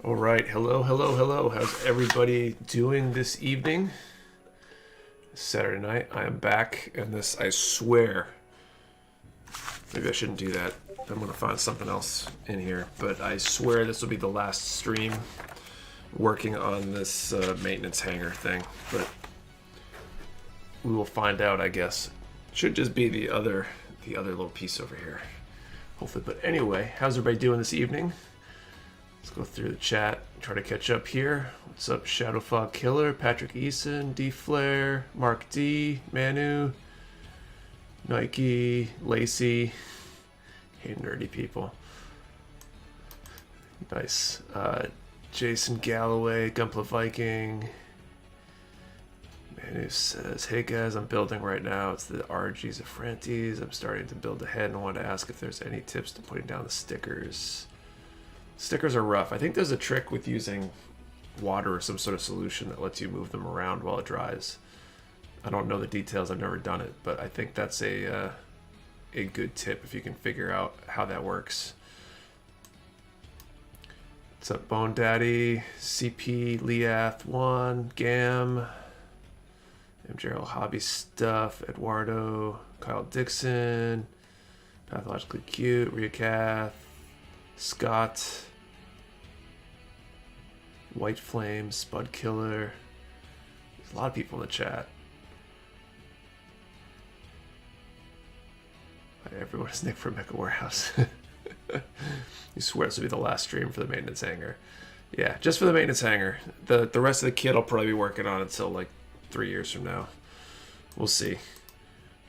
All right, hello, hello, hello. How's everybody doing this evening? Saturday night, I am back, and this, I swear, maybe I shouldn't do that. I'm gonna find something else in here, but I swear this will be the last stream working on this maintenance hangar thing, but we will find out, I guess. Should just be the other little piece over here, hopefully. But anyway, how's everybody doing this evening? Let's go through the chat, try to catch up here. What's up, Shadowfog Killer, Patrick Eason, D Flair, Mark D, Manu, Nike, Lacey. Hate nerdy people. Nice. Jason Galloway, Gunpla Viking. Manu says, hey guys, I'm building right now. It's the RGs of Frantes. I'm starting to build ahead and want to ask if there's any tips to putting down the stickers. Stickers are rough. I think there's a trick with using water or some sort of solution that lets you move them around while it dries. I don't know the details. I've never done it, but I think that's a good tip if you can figure out how that works. What's up, Bone Daddy, CP, Leath1, Gam, MJRL Hobby Stuff, Eduardo, Kyle Dixon, Pathologically Cute, Riacath, Scott, White Flame, Spud Killer. There's a lot of people in the chat. Everyone is Nick from Mecha Warehouse. You swear this will be the last stream for the maintenance hangar. Yeah, just for the maintenance hangar. The rest of the kit I'll probably be working on until like 3 years from now. We'll see.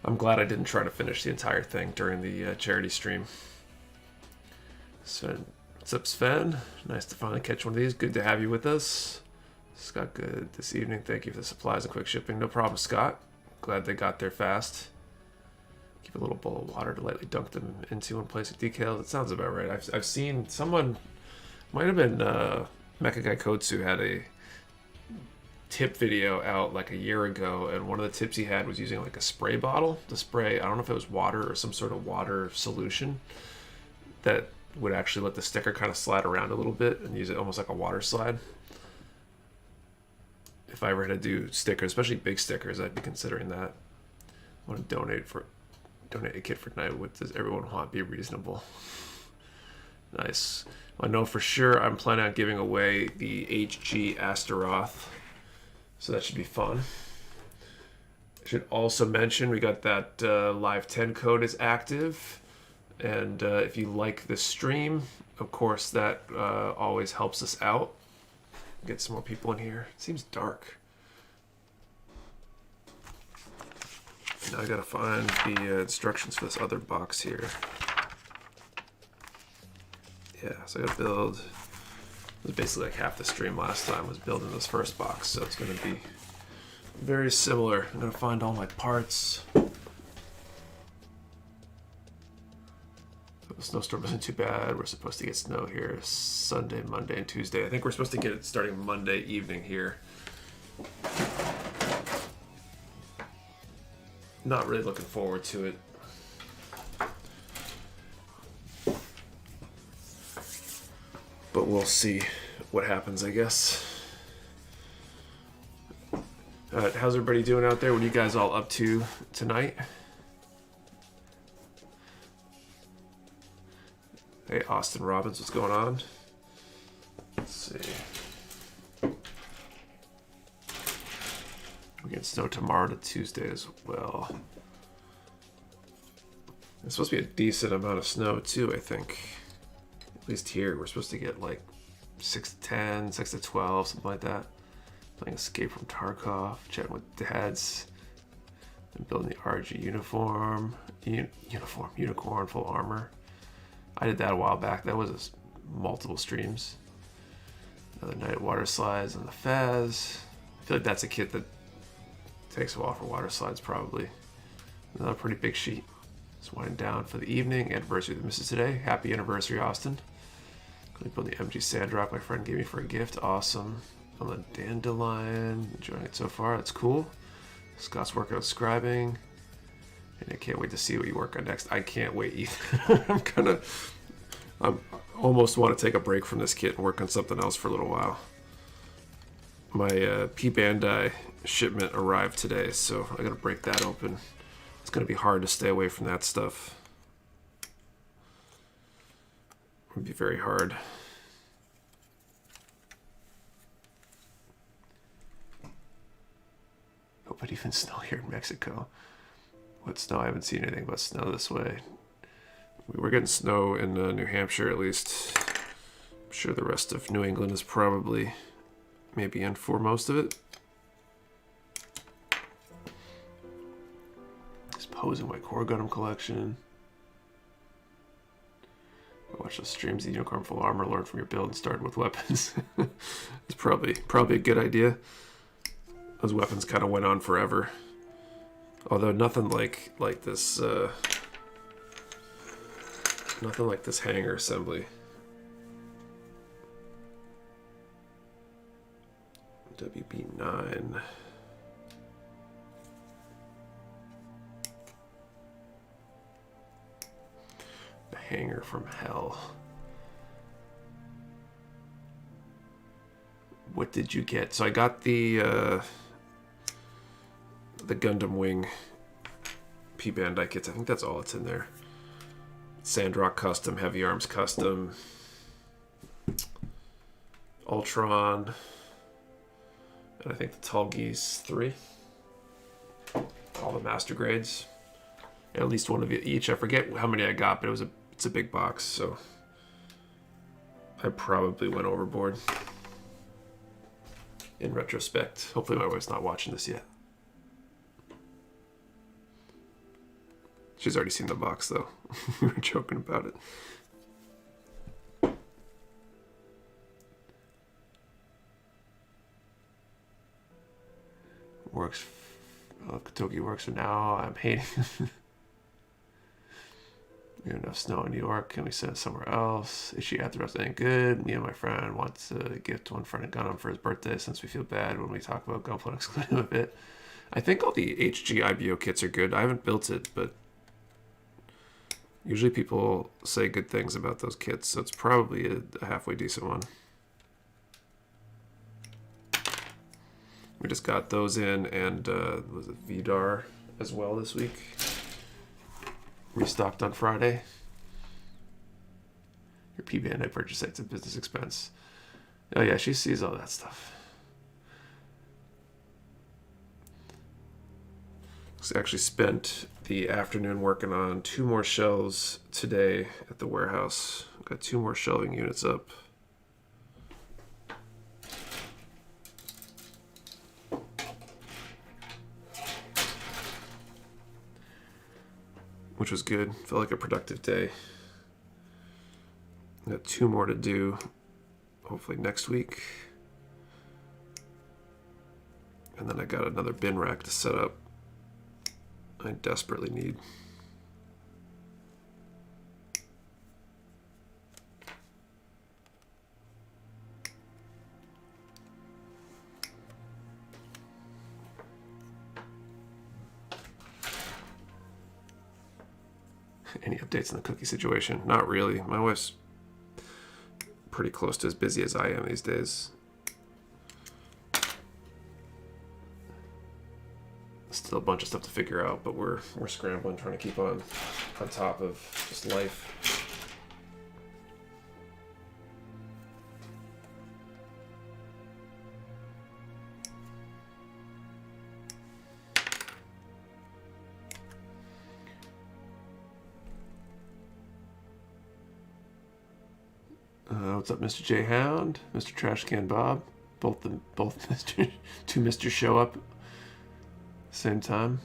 I'm glad I didn't try to finish the entire thing during the charity stream. Sven, what's up, Sven? Nice to finally catch one of these. Good to have you with us. Scott, good this evening. Thank you for the supplies and quick shipping. No problem, Scott. Glad they got there fast. Keep a little bowl of water to lightly dunk them into and place with decals. It sounds about right. I've seen someone, might have been Mecha Guy Kotsu, had a tip video out like a year ago, and one of the tips he had was using like a spray bottle to spray, I don't know if it was water or some sort of water solution that would actually let the sticker kind of slide around a little bit and use it almost like a water slide. If I were to do stickers, especially big stickers, I'd be considering that. I want to donate a kit for tonight. What does everyone want? Be reasonable. Nice. I know for sure I'm planning on giving away the HG Astaroth, so that should be fun. I should also mention we got that Live 10 code is active. And if you like the stream, of course, that always helps us out. Get some more people in here. It seems dark. Now I gotta find the instructions for this other box here. Yeah, so I gotta build. It was basically like half the stream last time was building this first box, so it's gonna be very similar. I'm gonna find all my parts. The snowstorm isn't too bad. We're supposed to get snow here Sunday, Monday, and Tuesday. I think we're supposed to get it starting Monday evening here. Not really looking forward to it. But we'll see what happens, I guess. How's everybody doing out there? What are you guys all up to tonight? Hey, Austin Robbins, what's going on? Let's see. We get snow tomorrow to Tuesday as well. It's supposed to be a decent amount of snow too, I think. At least here, we're supposed to get like 6 to 10, 6 to 12, something like that. Playing Escape from Tarkov, chatting with dads, and building the RG unicorn, full armor. I did that a while back. That was multiple streams. Another night water slides on the Faz. I feel like that's a kit that takes a while for water slides, probably. Another pretty big sheet. Just winding down for the evening. Anniversary of the missus today. Happy anniversary, Austin. Going to build the MG Sandrock my friend gave me for a gift. Awesome. On the Dandelion. Enjoying it so far. That's cool. Scott's working on scribing. And I can't wait to see what you work on next. I can't wait either. Almost want to take a break from this kit and work on something else for a little while. My P Bandai shipment arrived today, so I gotta break that open. It's gonna be hard to stay away from that stuff. It'd be very hard. Oh, but even snow here in Mexico. What snow? I haven't seen anything but snow this way. We were getting snow in New Hampshire at least. I'm sure the rest of New England is probably maybe in for most of it. Just posing my Core Gundam collection. Watch those streams of the Unicorn Full Armor, learn from your build and start with weapons. It's probably a good idea. Those weapons kind of went on forever. Although nothing like this nothing like this hanger assembly. WB9. The hanger from hell. What did you get? So I got the Gundam Wing P Bandai kits. I think that's all that's in there. Sandrock Custom, Heavy Arms Custom, Ultron, and I think the Tall Geese 3. All the master grades. At least one of each. I forget how many I got, but it's a big box, so I probably went overboard. In retrospect. Hopefully my wife's not watching this yet. She's already seen the box, though. We were joking about it. Works. Oh, Kotoki works for now. I'm hating. We have enough snow in New York. Can we send it somewhere else? Is she at the rest? Ain't good. Me and my friend want to gift one friend a Gundam for his birthday since we feel bad when we talk about Gunpla excluding a bit. I think all the HG IBO kits are good. I haven't built it, but usually people say good things about those kits, so it's probably a halfway decent one. We just got those in, and was it Vidar as well this week? Restocked on Friday. Your P Bandai purchase site's a business expense. Oh yeah, she sees all that stuff. So I actually spent the afternoon working on 2 more shelves today at the warehouse. Got 2 more shelving units up. Which was good. Felt like a productive day. Got 2 more to do, hopefully next week. And then I got another bin rack to set up. I desperately need. Any updates on the cookie situation? Not really. My wife's pretty close to as busy as I am these days. Still a bunch of stuff to figure out, but we're scrambling, trying to keep on top of just life. What's up, Mr. J Hound, Mr. Trashcan Bob? Both Mr. two Mr. show up same time.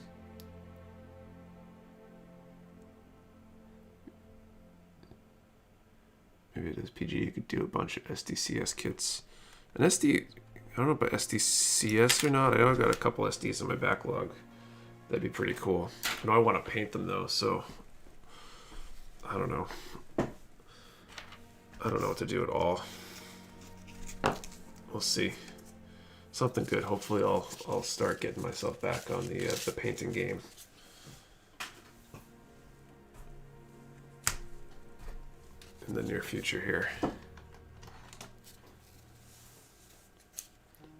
Maybe it is PG. You could do a bunch of SDCS kits. An SD, I don't know about SDCS or not. I know I've got a couple SDs in my backlog. That'd be pretty cool. I know I want to paint them though, so I don't know. I don't know what to do at all. We'll see. Something good. Hopefully I'll start getting myself back on the painting game. in the near future here.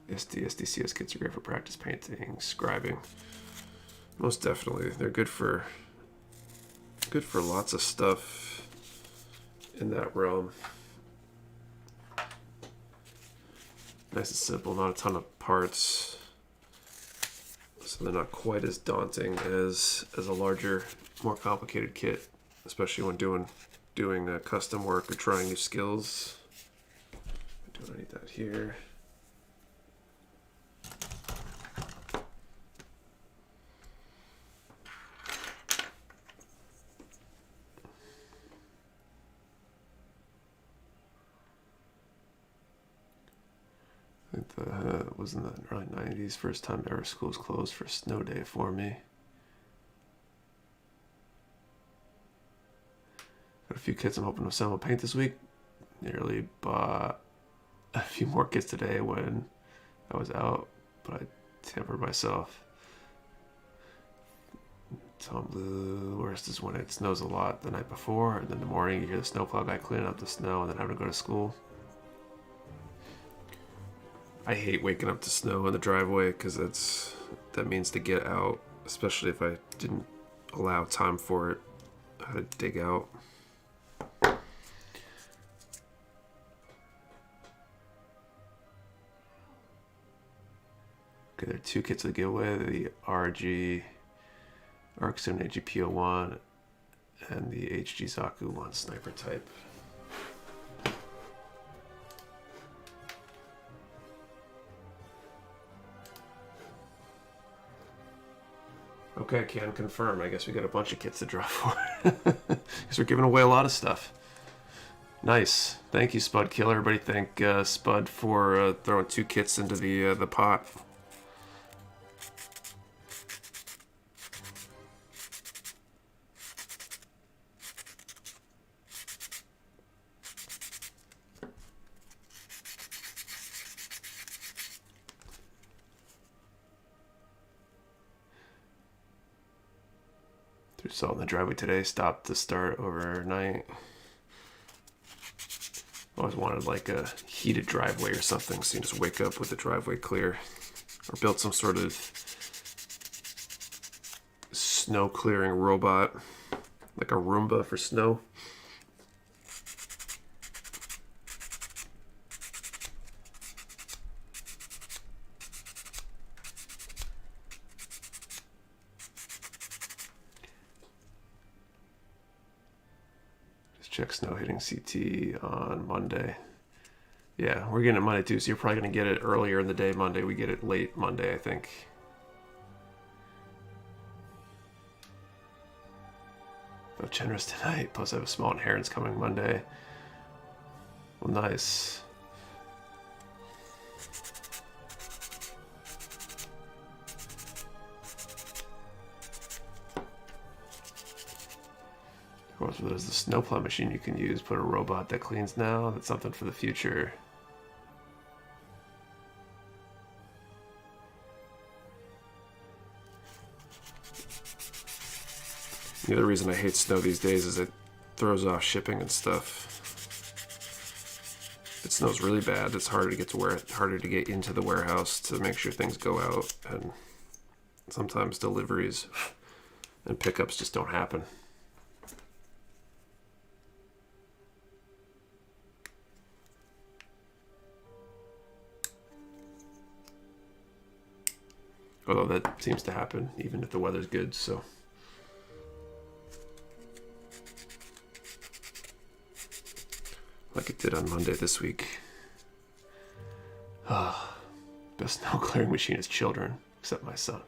SDCS kits are great for practice painting, scribing. Most definitely, they're good for lots of stuff in that realm. Nice and simple, not a ton of parts, so they're not quite as daunting as a larger, more complicated kit, especially when doing custom work or trying new skills. Do I need that here? I think that was in the early 90s, first time ever schools closed for a snow day for me. Got a few kits I'm hoping to assemble paint this week. Nearly bought a few more kits today when I was out, but I tempered myself. Tom Blue, worst is when it snows a lot the night before, and then in the morning you hear the snowplow guy cleaning up the snow and then having to go to school. I hate waking up to snow in the driveway because that means to get out, especially if I didn't allow time for it. I had to dig out. Okay, there are two kits to give away, the RG Arc-Sim GP01 and the HG Zaku 1 sniper type. Okay, can confirm. I guess we got a bunch of kits to draw for. Guess we're giving away a lot of stuff. Nice. Thank you, Spud Killer. Everybody thank Spud for throwing two kits into the pot. Threw salt in the driveway today. Stopped to start overnight. Always wanted like a heated driveway or something, so you just wake up with the driveway clear. Or built some sort of snow clearing robot, like a Roomba for snow. Check snow hitting CT on Monday. Yeah, we're getting it Monday too, so you're probably going to get it earlier in the day Monday. We get it late Monday, I think. Oh, generous tonight. Plus I have a small inheritance coming Monday. Well, nice. Of course, there's the snowplow machine you can use. Put a robot that cleans now. That's something for the future. The other reason I hate snow these days is it throws off shipping and stuff. It snows really bad. It's harder to get into the warehouse to make sure things go out, and sometimes deliveries and pickups just don't happen. Although that seems to happen even if the weather's good, so. Like it did on Monday this week. Best snow clearing machine is children, except my son.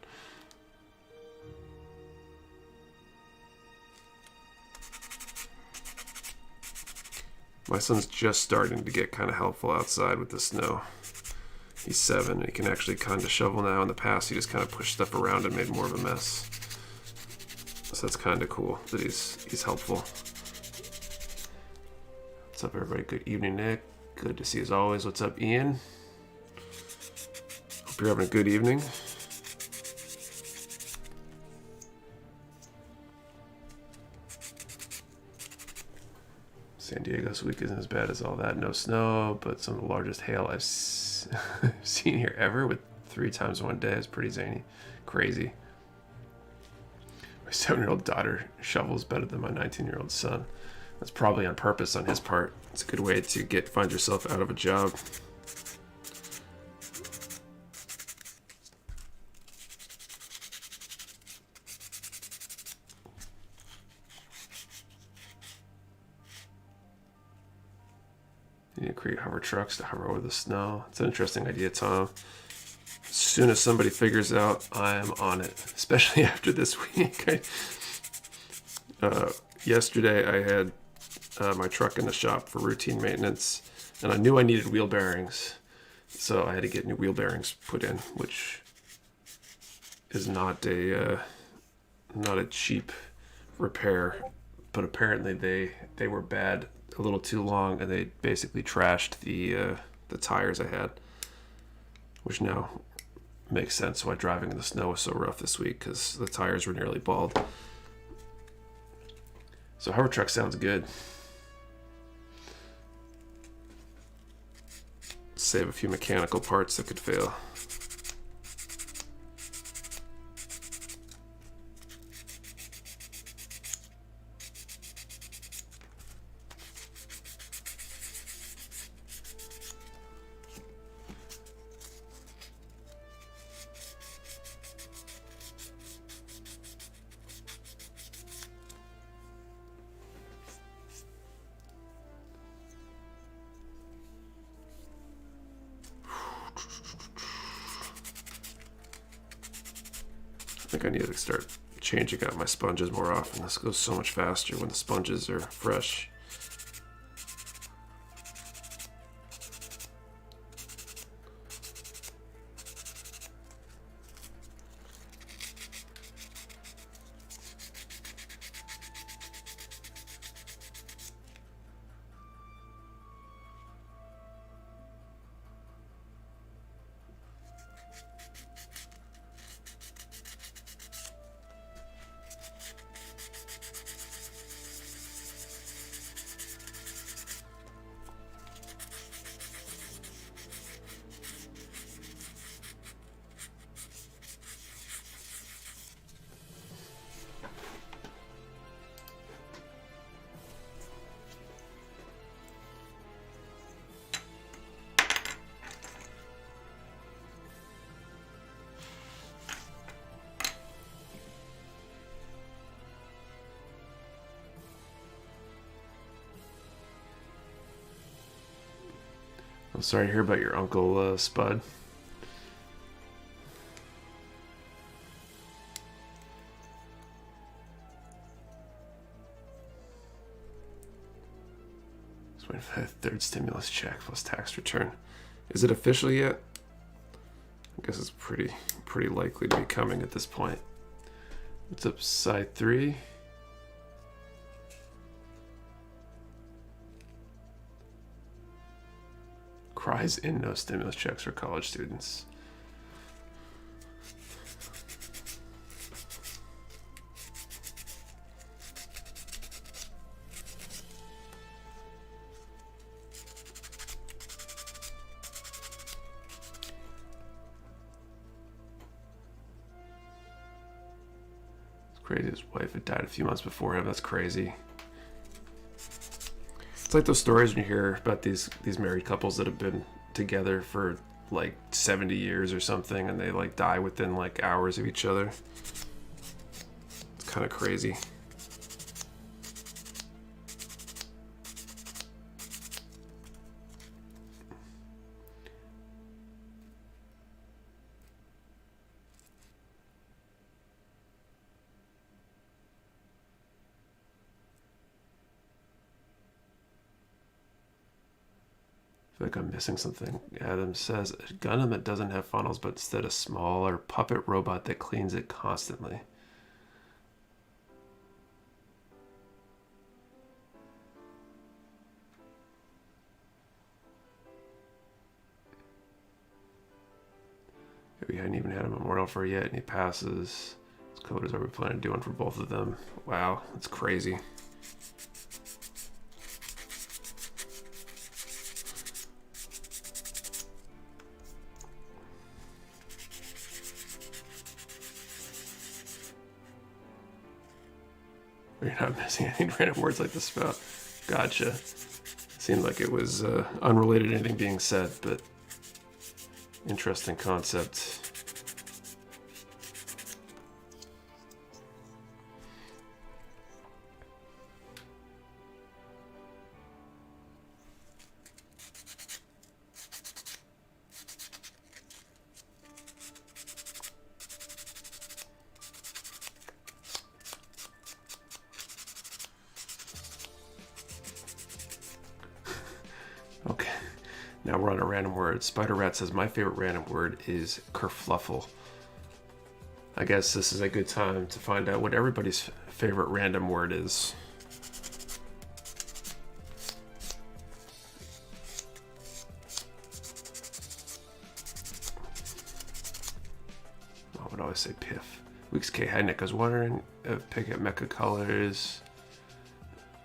My son's just starting to get kind of helpful outside with the snow. He's 7 and he can actually kind of shovel now. In the past, he just kind of pushed stuff around and made more of a mess. So that's kind of cool that he's helpful. What's up, everybody? Good evening, Nick. Good to see you as always. What's up, Ian? Hope you're having a good evening. San Diego's week isn't as bad as all that. No snow, but some of the largest hail I've seen here ever, with 3 times one day. Is pretty zany. Crazy. My 7-year-old daughter shovels better than my 19-year-old son. That's probably on purpose on his part. It's a good way to find yourself out of a job. You need to create hover trucks to hover over the snow. It's an interesting idea, Tom. As soon as somebody figures out, I'm on it. Especially after this week. Yesterday I had my truck in the shop for routine maintenance, and I knew I needed wheel bearings, so I had to get new wheel bearings put in, which is not a cheap repair. But apparently they were bad, a little too long, and they basically trashed the tires I had, which now makes sense why driving in the snow was so rough this week, because the tires were nearly bald. So hover truck sounds good. Save a few mechanical parts that could fail. I think I need to start changing out my sponges more often. This goes so much faster when the sponges are fresh. I'm sorry to hear about your uncle, Spud. Just waiting for that third stimulus check plus tax return. Is it official yet? I guess it's pretty likely to be coming at this point. What's up, side 3? Cries in no stimulus checks for college students. It's crazy. His wife had died a few months before him. That's crazy. It's like those stories when you hear about these married couples that have been together for like 70 years or something, and they like die within like hours of each other. It's kind of crazy. Like I'm missing something. Adam says a Gundam that doesn't have funnels, but instead a smaller puppet robot that cleans it constantly. We hadn't even had a memorial for yet, and he passes. What coders are we planning on doing for both of them? Wow, that's crazy. You're not missing any random words like the spout. Gotcha. Seemed like it was unrelated to anything being said, but interesting concept. Okay, now we're on a random word. Spider Rat says, my favorite random word is kerfluffle. I guess this is a good time to find out what everybody's favorite random word is. I would always say piff. Weeks K. Hi Nick, I was wondering if pick at Mecha colors,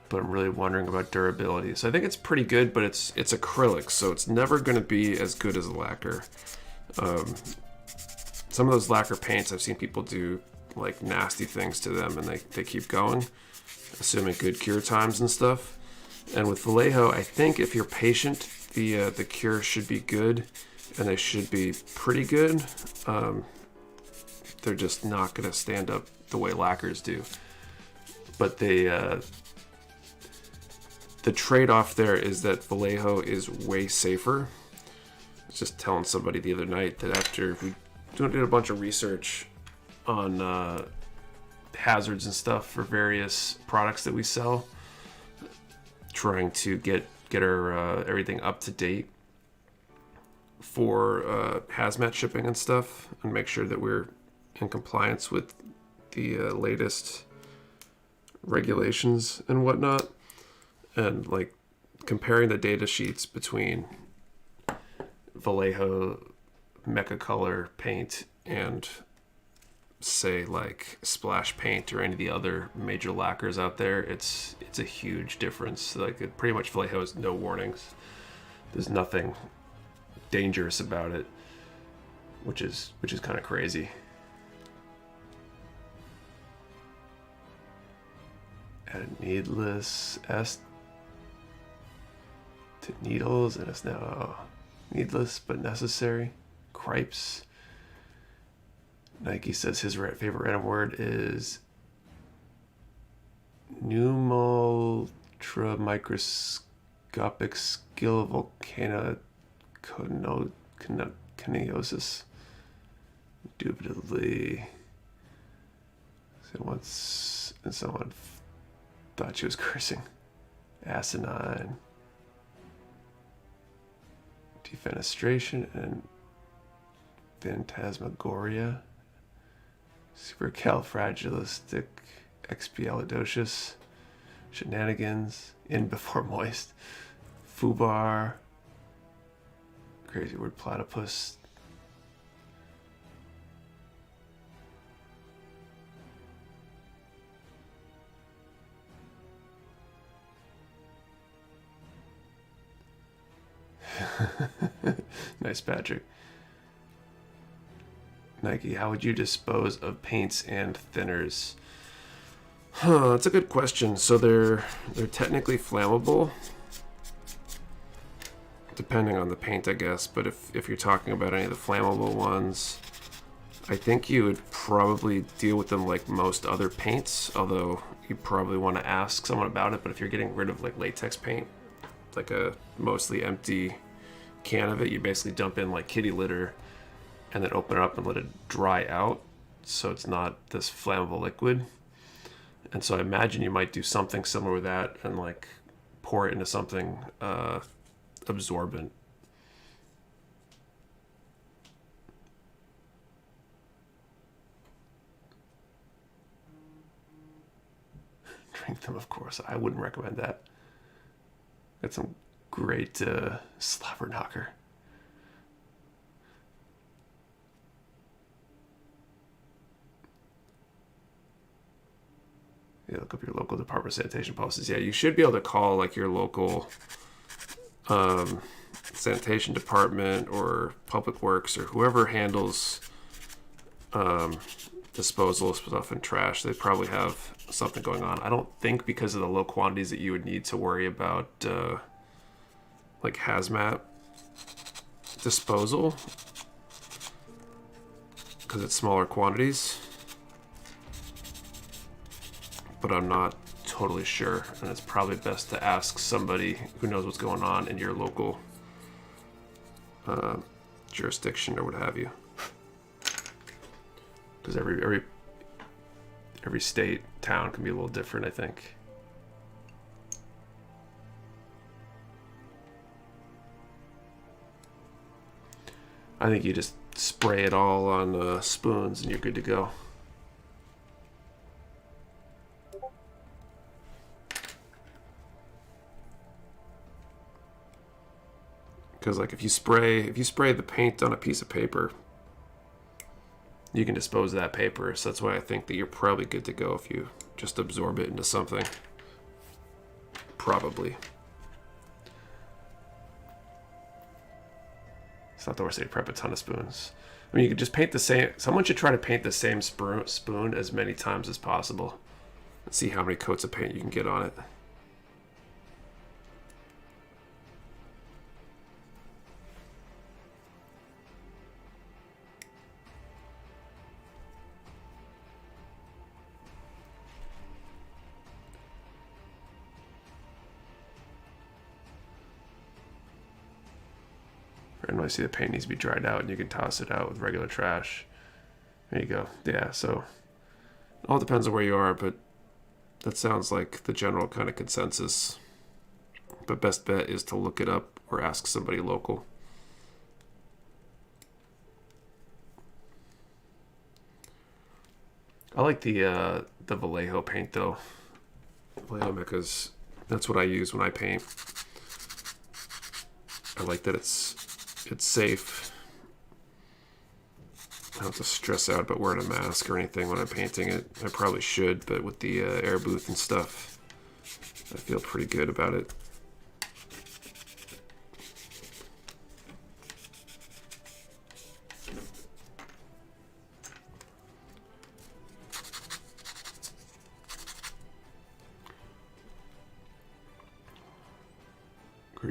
but I'm really wondering about durability. So I think it's pretty good, but it's acrylic, so it's never going to be as good as a lacquer. Some of those lacquer paints, I've seen people do like nasty things to them, and they keep going, assuming good cure times and stuff. And with Vallejo, I think if you're patient, the cure should be good, and they should be pretty good. They're just not going to stand up the way lacquers do. But the trade-off there is that Vallejo is way safer. I was just telling somebody the other night that after we did a bunch of research on hazards and stuff for various products that we sell, trying to get our everything up to date for hazmat shipping and stuff, and make sure that we're in compliance with the latest regulations and whatnot. And like comparing the data sheets between Vallejo Mecha color paint and say like splash paint or any of the other major lacquers out there, it's a huge difference. Like pretty much Vallejo has no warnings. There's nothing dangerous about it, which is kind of crazy. Added needless S to needles, and it's now needless but necessary. Cripes. Nike says his favorite random word is pneumultra microscopic skill volcanoconiosis. Indubitably. Someone thought she was cursing. Asinine. Defenestration and phantasmagoria. Supercalifragilisticexpialidocious. Shenanigans. In before moist. Foobar. Crazy word platypus. Nice, Patrick. Nike, how would you dispose of paints and thinners? That's a good question. So they're technically flammable, depending on the paint, I guess. But if you're talking about any of the flammable ones, I think you would probably deal with them like most other paints, although you probably want to ask someone about it. But if you're getting rid of like latex paint, like a mostly empty can of it, you basically dump in like kitty litter and then open it up and let it dry out, so it's not this flammable liquid. And so I imagine you might do something similar with that and like pour it into something absorbent. Drink them, of course. I wouldn't recommend that. Got some great slobber knocker. Yeah, look up your local Department of Sanitation policies. Yeah, you should be able to call like your local sanitation department or public works or whoever handles disposal stuff and trash. They probably have something going on. I don't think because of the low quantities that you would need to worry about like hazmat disposal, because it's smaller quantities. But I'm not totally sure, and it's probably best to ask somebody who knows what's going on in your local jurisdiction or what have you. Because every state, town can be a little different, I think. I think you just spray it all on spoons and you're good to go. Because like if you spray the paint on a piece of paper, you can dispose of that paper. So that's why I think that you're probably good to go if you just absorb it into something. Probably. It's not the worst way to prep a ton of spoons. I mean, you could just paint the same. Someone should try to paint the same spoon as many times as possible and see how many coats of paint you can get on it. And when I see the paint needs to be dried out, and you can toss it out with regular trash. There you go. Yeah, so it all depends on where you are, but that sounds like the general kind of consensus. But best bet is to look it up or ask somebody local. I like the Vallejo paint though. Vallejo Mechas. That's what I use when I paint. I like that it's safe. I don't have to stress out about wearing a mask or anything when I'm painting it. I probably should, but with the air booth and stuff, I feel pretty good about it.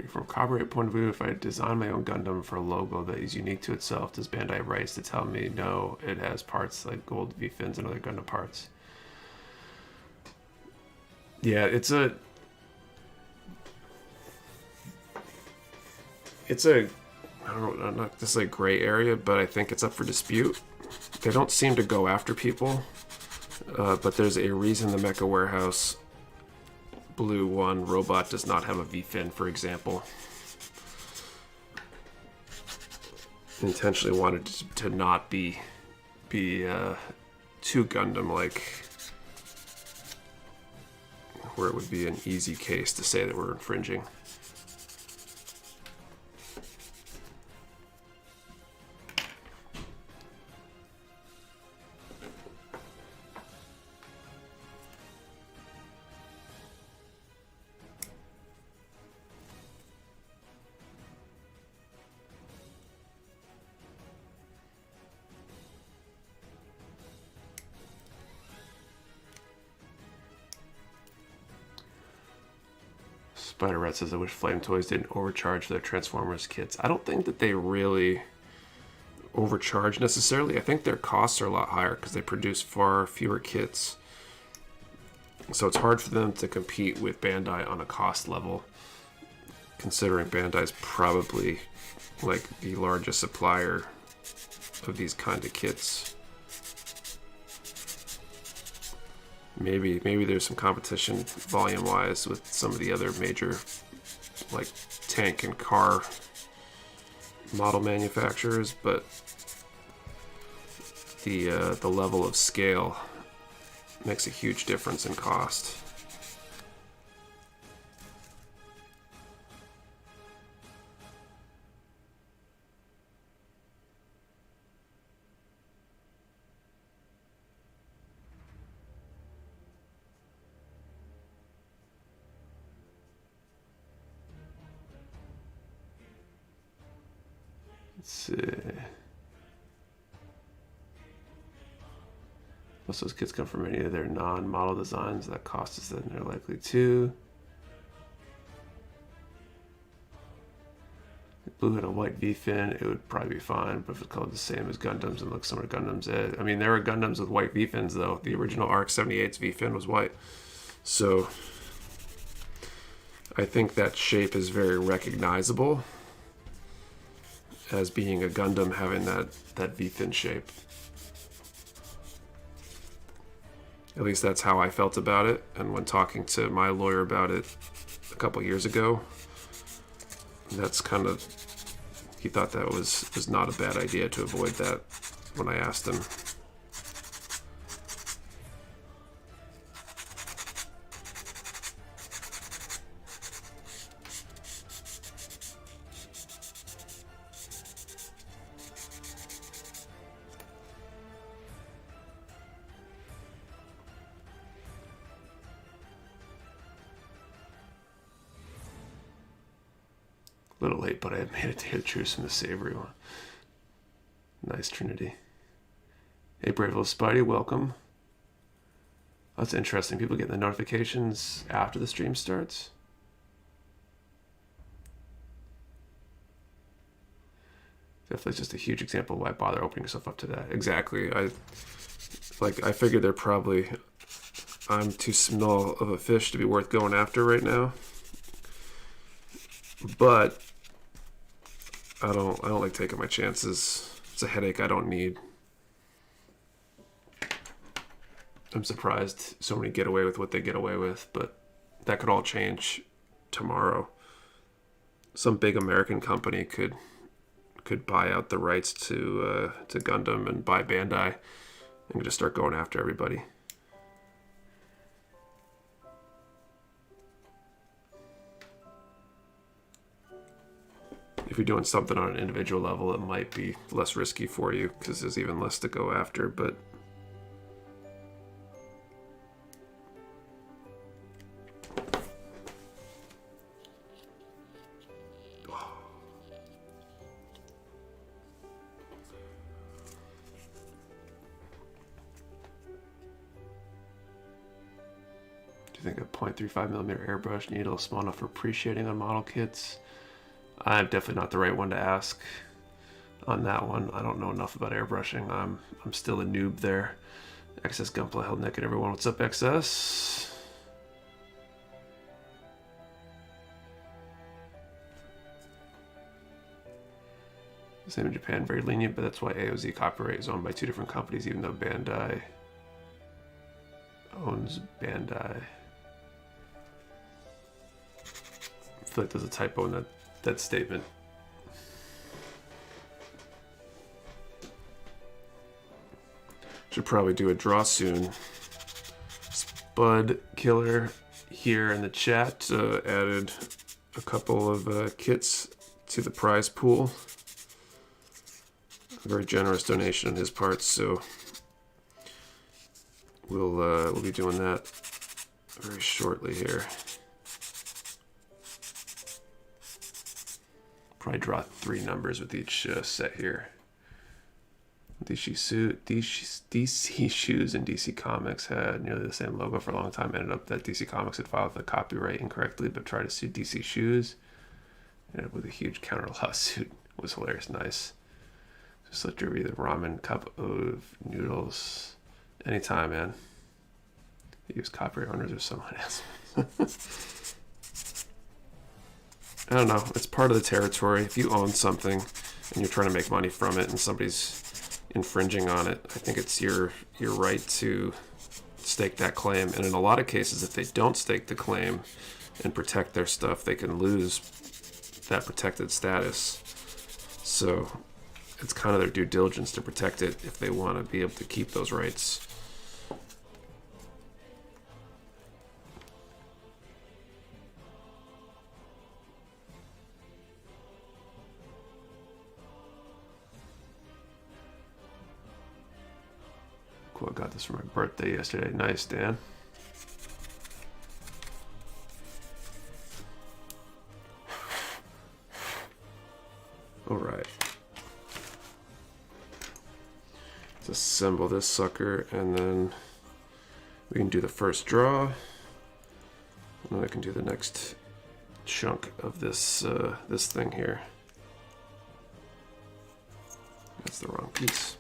From a copyright point of view, if I design my own Gundam for a logo that is unique to itself, does Bandai have rights to tell me no, it has parts like gold V-fins and other Gundam parts? Yeah, it's a I don't know, not this like gray area, but I think it's up for dispute. They don't seem to go after people, but there's a reason the Mecha Warehouse Blue 1 robot does not have a V-fin, for example. Intentionally wanted to not be too Gundam-like, where it would be an easy case to say that we're infringing. Spider Rat says, I wish Flame Toys didn't overcharge for their Transformers kits. I don't think that they really overcharge necessarily. I think their costs are a lot higher because they produce far fewer kits. So it's hard for them to compete with Bandai on a cost level, considering Bandai's probably like the largest supplier of these kind of kits. Maybe there's some competition volume-wise with some of the other major, like tank and car model manufacturers, but the level of scale makes a huge difference in cost. Let's see. Most of those kits come from any of their non-model designs. That cost is then they're likely to. If blue had a white V-fin, it would probably be fine, but if it's called the same as Gundams and looks similar to Gundams, I mean, there are Gundams with white V-fins though. The original RX-78's V-fin was white. So I think that shape is very recognizable as being a Gundam having that V-fin shape. At least that's how I felt about it. And when talking to my lawyer about it a couple years ago, that's kind of, he thought that was not a bad idea to avoid that when I asked him. A little late, but I had made it to hit truce from the savory one. Nice Trinity. Hey, Brave Little Spidey, welcome. That's interesting. People getting the notifications after the stream starts. Definitely just a huge example of why bother opening yourself up to that. Exactly. I figured they're probably, I'm too small of a fish to be worth going after right now. But I don't like taking my chances. It's a headache I don't need. I'm surprised so many get away with what they get away with, but that could all change tomorrow. Some big American company could buy out the rights to Gundam and buy Bandai and just start going after everybody. If you're doing something on an individual level, it might be less risky for you because there's even less to go after, but do you think a 0.35mm airbrush needle is small enough for pre-shading on model kits? I'm definitely not the right one to ask on that one. I don't know enough about airbrushing. I'm still a noob there. XS Gunpla held naked, everyone. What's up, XS? Same in Japan, very lenient, but that's why AOZ copyright is owned by two different companies, even though Bandai owns Bandai. I feel like there's a typo in that statement. Should probably do a draw soon. Spud Killer here in the chat added a couple of kits to the prize pool. A very generous donation on his part, so we'll be doing that very shortly here. Probably draw 3 numbers with each set here. DC Shoes and DC Comics had nearly the same logo for a long time. Ended up that DC Comics had filed the copyright incorrectly, but tried to sue DC Shoes. Ended up with a huge counter lawsuit. It was hilarious, nice. Just let you the ramen cup of noodles anytime, man. Use copyright owners or someone else. I don't know. It's part of the territory. If you own something and you're trying to make money from it and somebody's infringing on it, I think it's your right to stake that claim. And in a lot of cases, if they don't stake the claim and protect their stuff, they can lose that protected status. So it's kind of their due diligence to protect it if they want to be able to keep those rights. Cool, I got this for my birthday yesterday. Nice, Dan. All right. Let's assemble this sucker, and then we can do the first draw. And then I can do the next chunk of this this thing here. That's the wrong piece.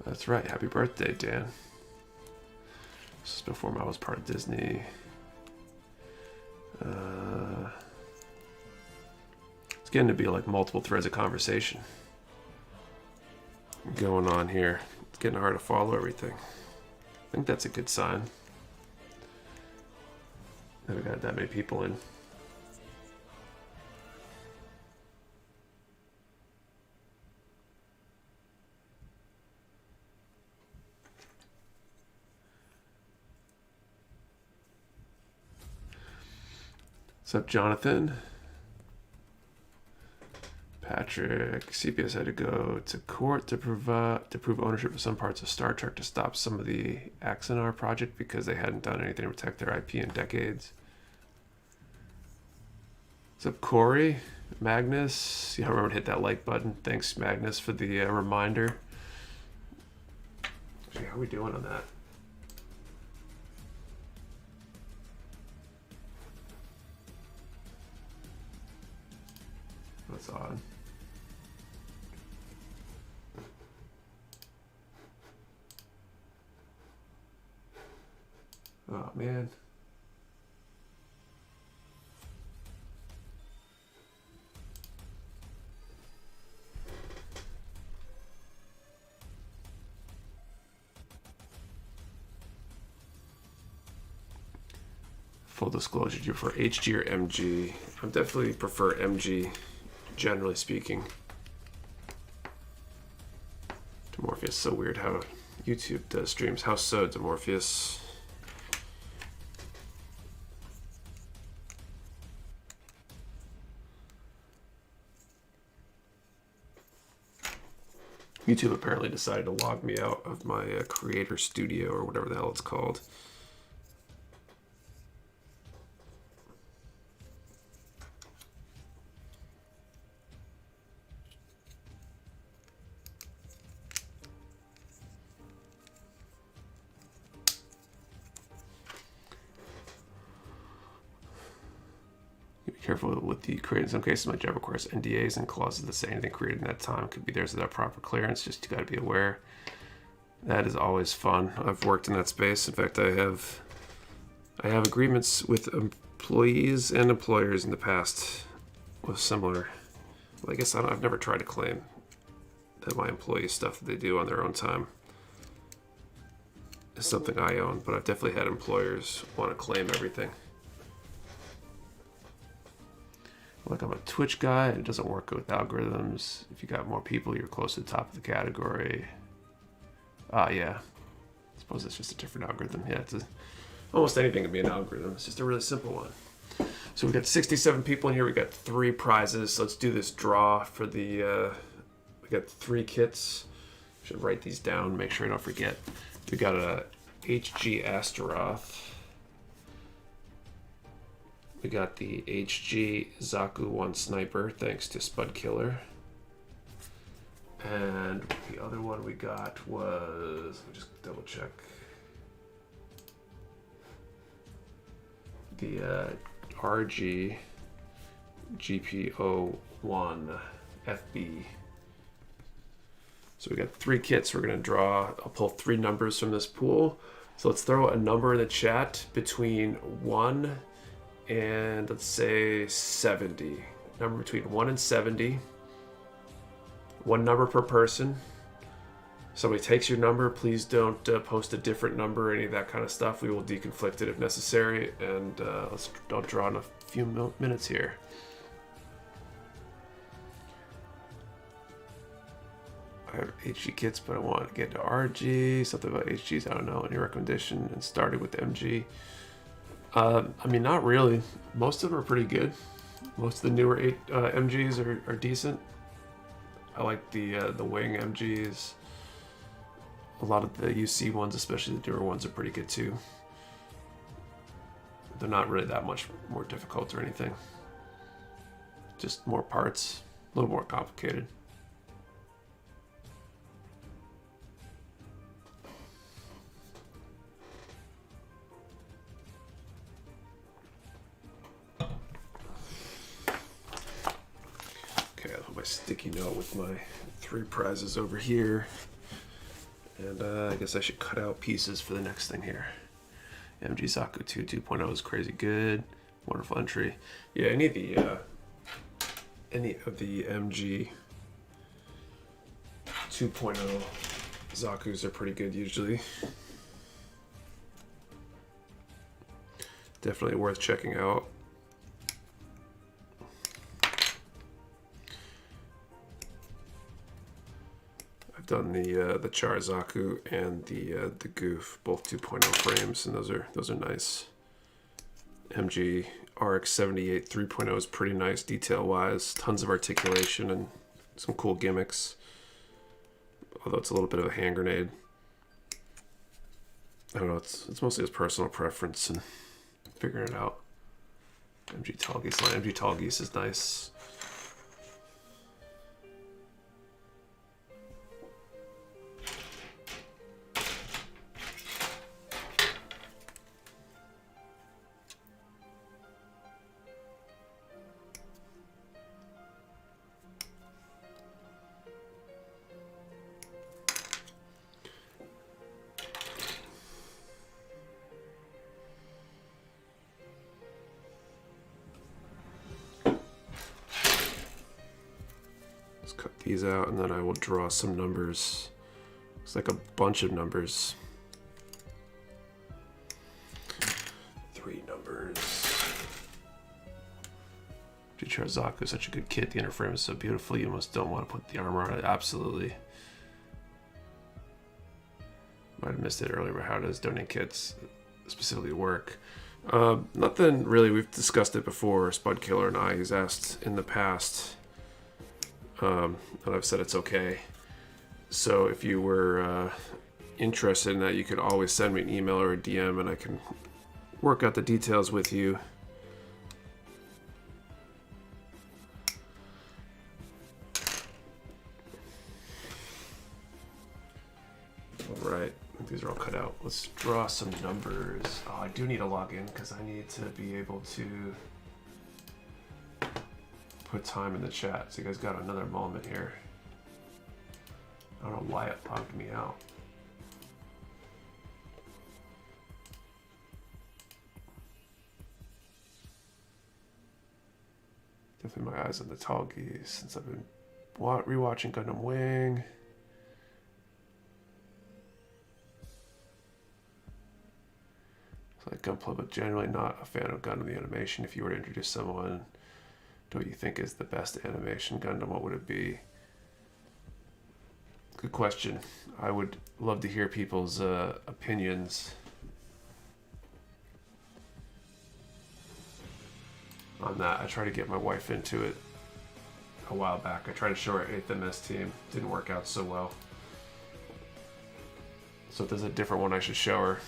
That's right. Happy birthday, Dan. This is before I was part of Disney. It's getting to be like multiple threads of conversation going on here. It's getting hard to follow everything. I think that's a good sign that we got that many people in. What's up, Jonathan? Patrick, CBS had to go to court to prove ownership of some parts of Star Trek to stop some of the Axanar project because they hadn't done anything to protect their IP in decades. What's up, Corey? Magnus? Yeah, remember to hit that like button. Thanks, Magnus, for the reminder. Actually, how are we doing on that? That's odd. Oh, man. Full disclosure, do you prefer HG or MG? I definitely prefer MG, generally speaking. Demorpheus, so weird how YouTube does streams. How so, Demorpheus? YouTube apparently decided to log me out of my creator studio or whatever the hell it's called. Careful with the created. In some cases, my job requires NDAs and clauses that say anything created in that time could be theirs without proper clearance. Just you got to be aware. That is always fun. I've worked in that space. In fact, I have agreements with employees and employers in the past with similar. Well, I guess I've never tried to claim that my employee stuff that they do on their own time is something I own, but I've definitely had employers want to claim everything. Like, I'm a Twitch guy, and it doesn't work with algorithms. If you got more people, you're close to the top of the category. Yeah. I suppose it's just a different algorithm. Yeah, almost anything can be an algorithm. It's just a really simple one. So we got 67 people in here. We got 3 prizes. So let's do this draw for the... we got 3 kits. Should write these down, make sure I don't forget. We got a HG Astaroth. We got the HG Zaku 1 Sniper, thanks to Spud Killer. And the other one we got was, let me just double check. The RG GP01 FB. So we got 3 kits we're gonna draw. I'll pull 3 numbers from this pool. So let's throw a number in the chat between 1 and let's say 70. Number between 1 and 70. 1 number per person. Somebody takes your number, please don't post a different number or any of that kind of stuff. We will deconflict it if necessary. And I'll draw in a few minutes here. I have HG kits, but I want to get to RG. Something about HGs, I don't know. Any recommendation? And starting with MG. I mean, not really. Most of them are pretty good. Most of the newer MGs are decent. I like the wing MGs. A lot of the UC ones, especially the newer ones, are pretty good too. They're not really that much more difficult or anything. Just more parts, a little more complicated. note with my 3 prizes over here. And I guess I should cut out pieces for the next thing here. MG Zaku 2 2.0 is crazy good. Wonderful entry. Yeah, any of the MG 2.0 Zakus are pretty good usually. Definitely worth checking out. I've done the Char Zaku and the Goof, both 2.0 frames, and those are nice. MG RX 78 3.0 is pretty nice detail wise, tons of articulation and some cool gimmicks. Although it's a little bit of a hand grenade. I don't know, it's mostly his personal preference and figuring it out. MG Tall Geese line. MG Tall Geese is nice. Cut these out and then I will draw some numbers. It's like a bunch of numbers. 3 numbers. Char Zaku is such a good kit. The inner frame is so beautiful. You almost don't want to put the armor on it. Absolutely. Might have missed it earlier, but how does donating kits specifically work? Nothing really. We've discussed it before. Spud Killer and I. He's asked in the past. And I've said it's okay. So if you were interested in that, you could always send me an email or a DM and I can work out the details with you. Alright, these are all cut out. Let's draw some numbers. Oh, I do need to log in because I need to be able to put time in the chat. So you guys got another moment here. I don't know why it logged me out. Definitely my eyes on the Tall Geese since I've been rewatching Gundam Wing. It's like Gunpla, but generally not a fan of Gundam the animation. If you were to introduce someone to what you think is the best animation Gundam, what would it be? Good question. I would love to hear people's opinions on that. I tried to get my wife into it a while back. I tried to show her 8th MS team. Didn't work out so well. So if there's a different one I should show her.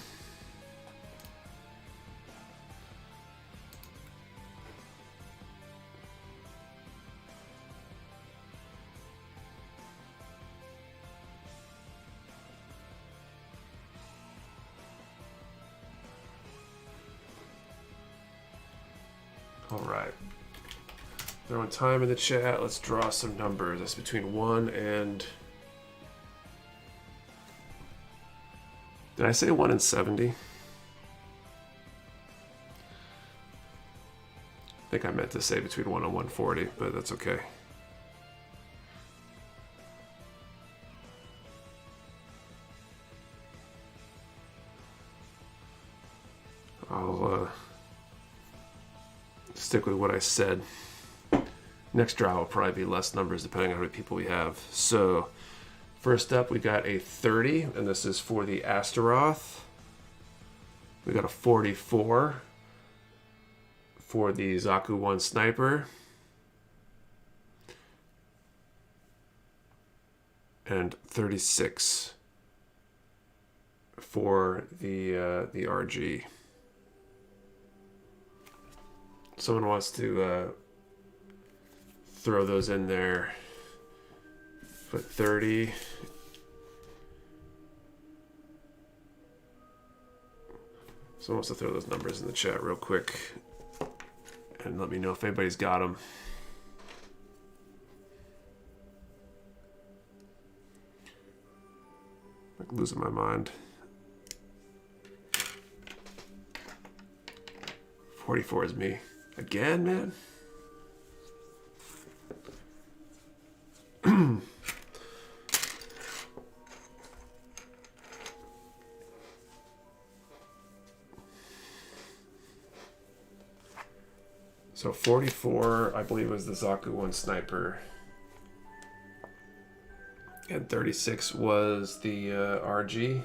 Alright. Throwing time in the chat. Let's draw some numbers. That's between 1 and... Did I say 1 and 70? I think I meant to say between 1 and 140, but that's okay. I'll stick with what I said. Next draw will probably be less numbers depending on how many people we have. So first up we got a 30, and this is for the Astaroth. We got a 44 for the Zaku 1 Sniper. And 36 for the RG. Someone wants to throw those in there. Put 30. Someone wants to throw those numbers in the chat real quick. And let me know if anybody's got them. losing my mind. 44 is me. Again, man? So 44, I believe, was the Zaku 1 sniper. And 36 was the RG.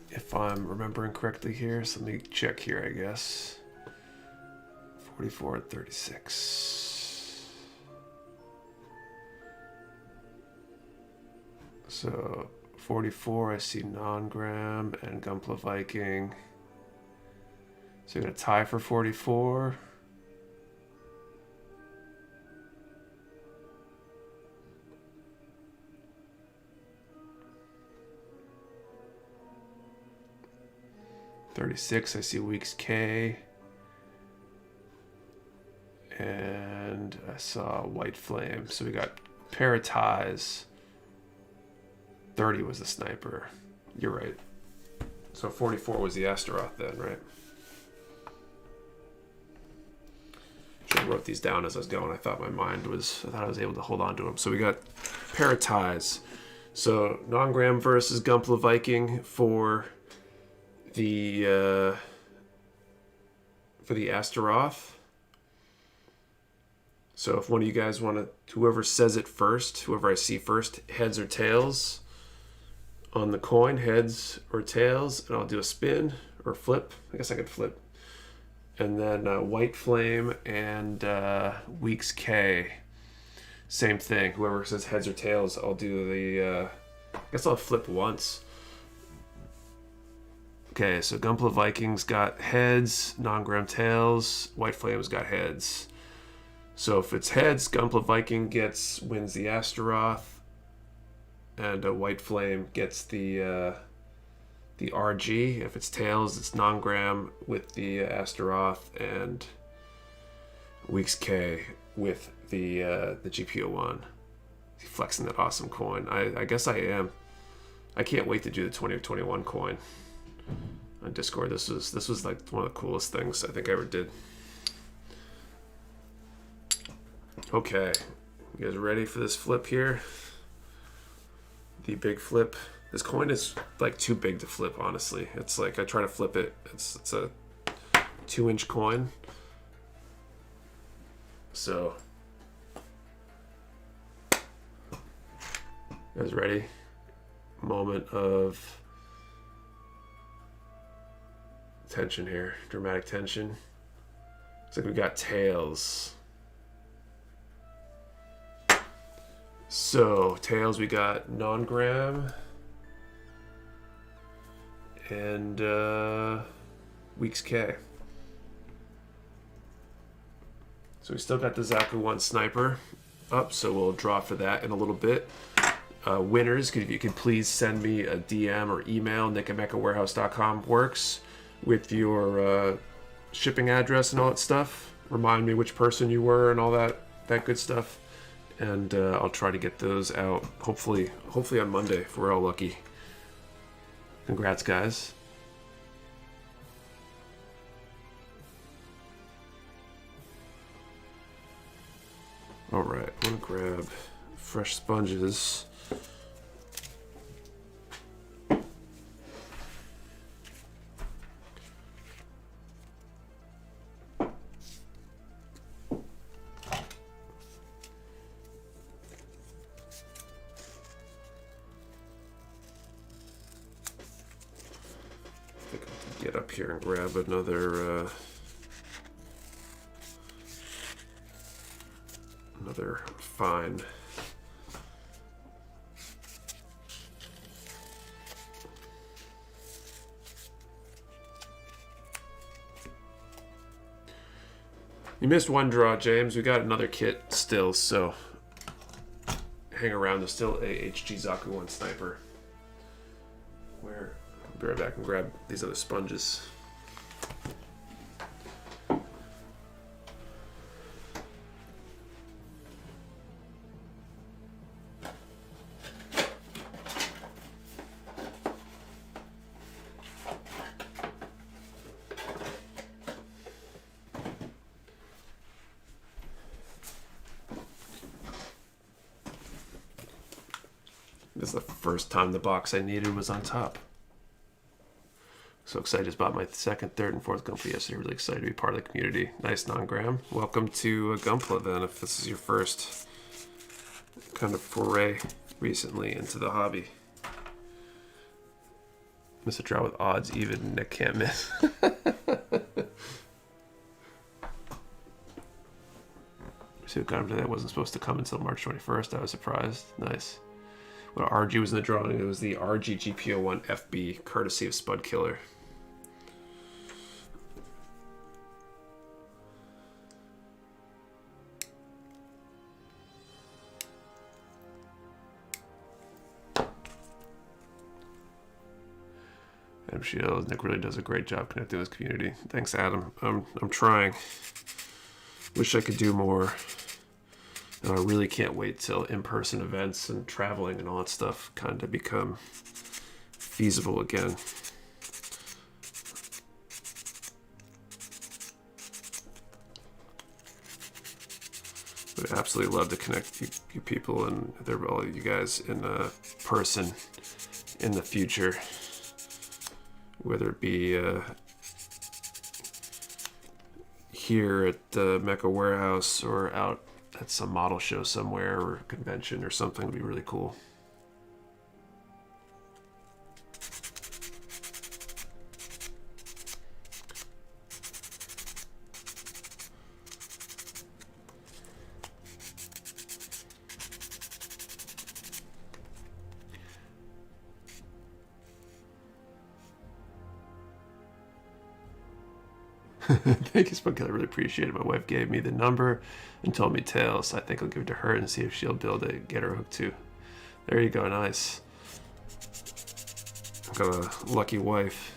If I'm remembering correctly here, so let me check here, I guess. 44 and 36. So 44, I see Non-Gram and Gunpla Viking. So you're going to tie for 44. .36, I see Weeks K. And I saw White Flame. So we got pair of ties. 30 was the sniper. You're right. So 44 was the Astaroth then, right? Should have wrote these down as I was going. I thought I was able to hold on to them. So we got pair of ties. So Non-Gram versus Gunpla Viking for the Astaroth. So if one of you guys want to, whoever says it first, whoever I see first, heads or tails on the coin, heads or tails, and I'll do a spin or flip. I guess I could flip. And then White Flame and Weeks K. Same thing. Whoever says heads or tails, I'll do the... I guess I'll flip once. Okay, so Gunpla Vikings got heads, Non-Gram tails, White Flame's got heads. So if it's heads, Gunpla Viking wins the Astaroth, and White Flame gets the RG. If it's tails, it's Non-Gram with the Astaroth, and Weeks K with the GP01. Flexing that awesome coin. I guess I am. I can't wait to do the 20 or 21 coin on Discord. This was like one of the coolest things I think I ever did. Okay, you guys ready for this flip here? The big flip. This coin is like too big to flip, honestly. It's like I try to flip it. It's a 2-inch coin. So, you guys ready? Moment of tension here, dramatic tension. Looks like we got tails. So, tails, we got Non-Gram and Weeks K. So we still got the Zaku 1 sniper up, so we'll draw for that in a little bit. Winners, if you could please send me a DM or email, nick@mechawarehouse.com works, with your shipping address and all that stuff. Remind me which person you were and all that good stuff. And I'll try to get those out, hopefully on Monday, if we're all lucky. Congrats, guys. All right, I'm gonna grab fresh sponges. Get up here and grab another fine. You missed one draw, James. We got another kit still, so hang around. There's still a HG Zaku 1 sniper. Where? I'll be right back and grab these other sponges. This is the first time the box I needed was on top. So excited, just bought my second, third, and fourth Gunpla yesterday. Really excited to be part of the community. Nice, non-gram. Welcome to Gunpla then, if this is your first kind of foray recently into the hobby. Miss a draw with odds, even Nick can't miss. See what got him today. It wasn't supposed to come until March 21st. I was surprised. Nice. Well, RG was in the drawing. It was the RG GP01 FB, courtesy of Spud Killer. Adam Shields. Nick really does a great job connecting this community. Thanks, Adam. I'm trying. Wish I could do more. And I really can't wait till in-person events and traveling and all that stuff kind of become feasible again. Would absolutely love to connect you people and all of you guys in person in the future, whether it be here at the Mecha warehouse or out at some model show somewhere or convention or something. Would be really cool. Thank you, Spunk. I really appreciate it. My wife gave me the number and told me tails. I think I'll give it to her and see if she'll be able to get her hooked too. There you go, nice. I've got a lucky wife.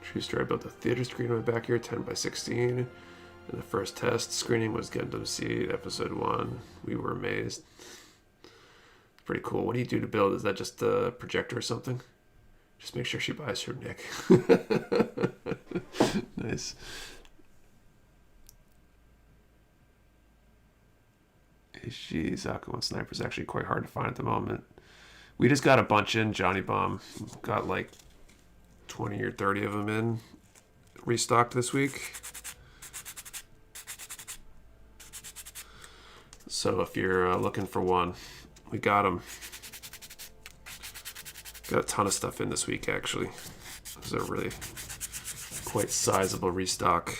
True story, I built a theater screen in my backyard, 10 by 16. And the first test screening was Gundam Seed, episode 1. We were amazed. Pretty cool. What do you do to build? Is that just a projector or something? Just make sure she buys from Nick. Nice. Jeez, Aqua Sniper is actually quite hard to find at the moment. We just got a bunch in. Johnny Bomb got like 20 or 30 of them in, restocked this week. So if you're looking for one, we got them. Got a ton of stuff in this week, actually. This is a really quite sizable restock.